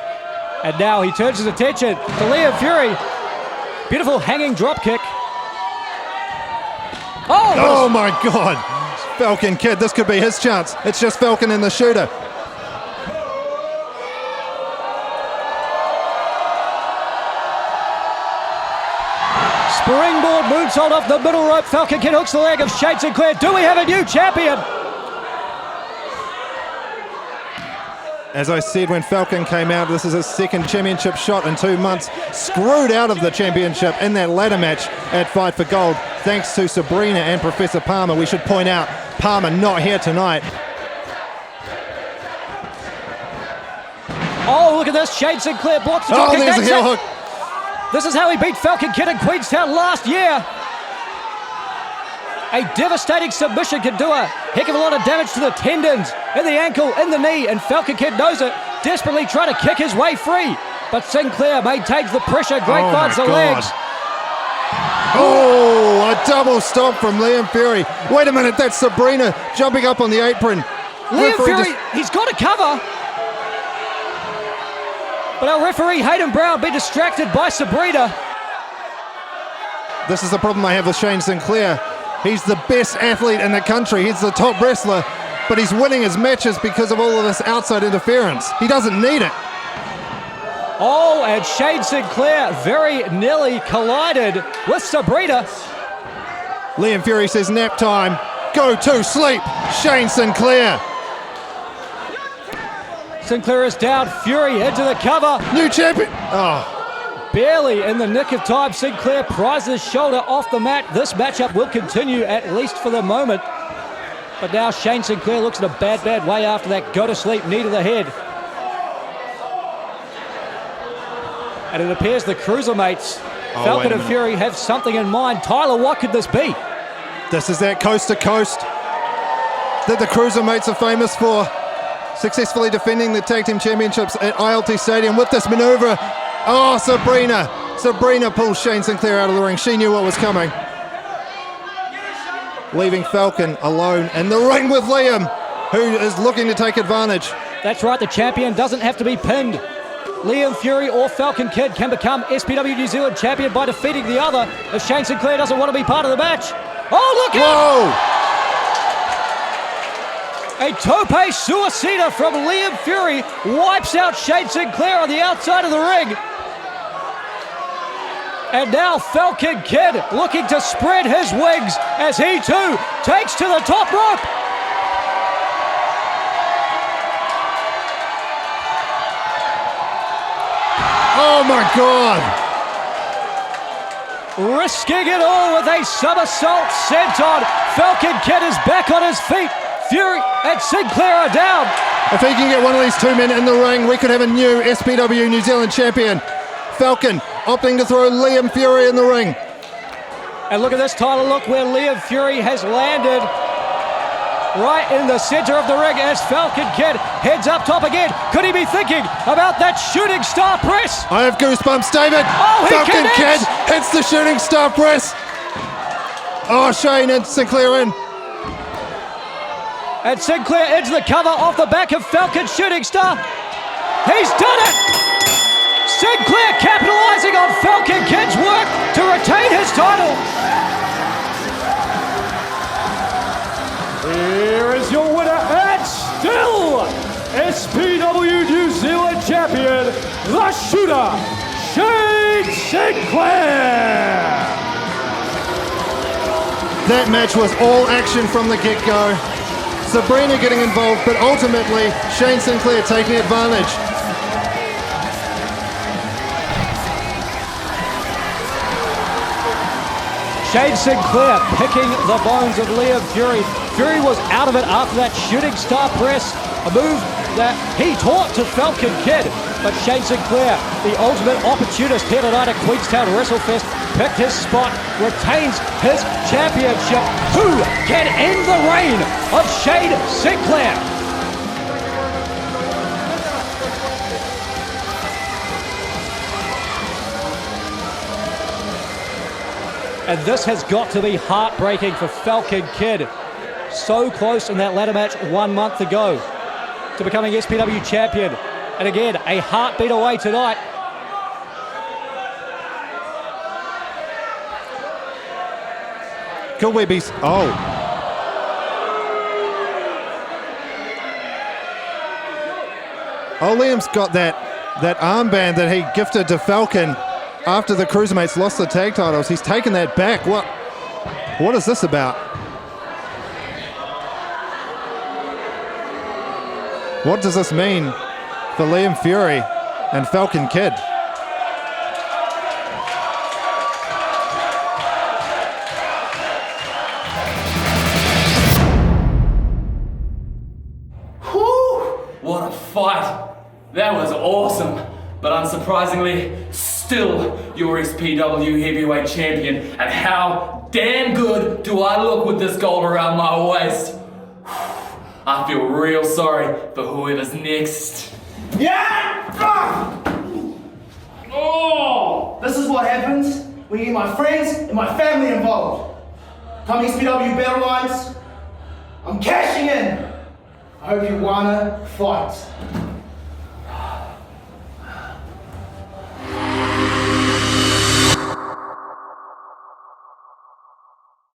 And now he turns his attention to Liam Fury. Beautiful hanging drop kick. Oh my God. Falcon Kid, this could be his chance. It's just Falcon and the Shooter. Springboard moonsault off the middle rope. Falcon Kid hooks the leg of Shehaan Sinclair. Do we have a new champion? As I said when Falcon came out, this is his second championship shot in 2 months. Screwed out of the championship in that ladder match at Fight for Gold, thanks to Sabrina and Professor Palmer. We should point out, Palmer not here tonight. Oh, look at this. Shehaan Sinclair blocks the drop kick. There's a heel hook. This is how he beat Falcon Kid in Queenstown last year. A devastating submission can do a heck of a lot of damage to the tendons, in the ankle, in the knee, and Falcon Kid knows it, desperately trying to kick his way free. But Sinclair maintains the pressure, grapevines the legs. Oh, a double stop from Liam Fury. Wait a minute, that's Sabrina jumping up on the apron. Liam Fury, he's got a cover. But our referee, Hayden Brown, been distracted by Sabrina. This is the problem I have with Shehaan Sinclair. He's the best athlete in the country. He's the top wrestler, but he's winning his matches because of all of this outside interference. He doesn't need it. Oh, and Shehaan Sinclair very nearly collided with Sabrina. Liam Fury says nap time. Go to sleep, Shehaan Sinclair. Sinclair is down, Fury into the cover. New champion. Oh. Barely in the nick of time, Sinclair pries his shoulder off the mat. This matchup will continue, at least for the moment. But now Shehaan Sinclair looks in a bad way after that go-to-sleep knee to the head. And it appears the Cruisermates, Falcon and Fury, have something in mind. Tyler, what could this be? This is that coast-to-coast that the Cruisermates are famous for. Successfully defending the Tag Team Championships at ILT Stadium with this maneuver. Oh, Sabrina. Sabrina pulls Shehaan Sinclair out of the ring. She knew what was coming. Leaving Falcon alone in the ring with Liam, who is looking to take advantage. That's right, the champion doesn't have to be pinned. Liam Fury or Falcon Kid can become SPW New Zealand champion by defeating the other if Shane Sinclair doesn't want to be part of the match. Oh, look out! A tope suicida from Liam Fury wipes out Shane Sinclair on the outside of the ring. And now Falcon Kid looking to spread his wings as he too takes to the top rope. Oh my God! Risking it all with a somersault senton. Falcon Kid is back on his feet. Fury and Sinclair are down. If he can get one of these two men in the ring, we could have a new SPW New Zealand champion. Falcon opting to throw Liam Fury in the ring. And look at this title look where Liam Fury has landed right in the center of the ring as Falcon Kid heads up top again. Could he be thinking about that shooting star press? I have goosebumps, David. Oh, Falcon connects. Kid hits the shooting star press. Oh, Shane and Sinclair in. And Sinclair into the cover off the back of Falcon's shooting star. He's done it! Sinclair capitalizing on Falcon Kid's work to retain his title. Here is your winner and still SPW New Zealand champion, the shooter, Shane Sinclair. That match was all action from the get-go. Sabrina getting involved, but ultimately Shane Sinclair taking advantage. Shane Sinclair picking the bones of Liam Fury. Fury was out of it after that shooting star press, a move that he taught to Falcon Kid. But Shane Sinclair, the ultimate opportunist here tonight at Queenstown WrestleFest, picked his spot, retains his championship. Who can end the reign of Shane Sinclair? And this has got to be heartbreaking for Falcon Kid. So close in that ladder match 1 month ago to becoming SPW champion. And again, a heartbeat away tonight. Could we be... Oh. Oh, Liam's got that armband that he gifted to Falcon after the Cruisermates lost the tag titles. He's taken that back. What is this about? What does this mean for Liam Fury and Falcon Kid? Whew! What a fight! That was awesome, but unsurprisingly, still your SPW heavyweight champion. And how damn good do I look with this gold around my waist? I feel real sorry for whoever's next. Yeah! Oh! This is what happens when you get my friends and my family involved. Come SPW Battle Lines, I'm cashing in. I hope you Wana fights.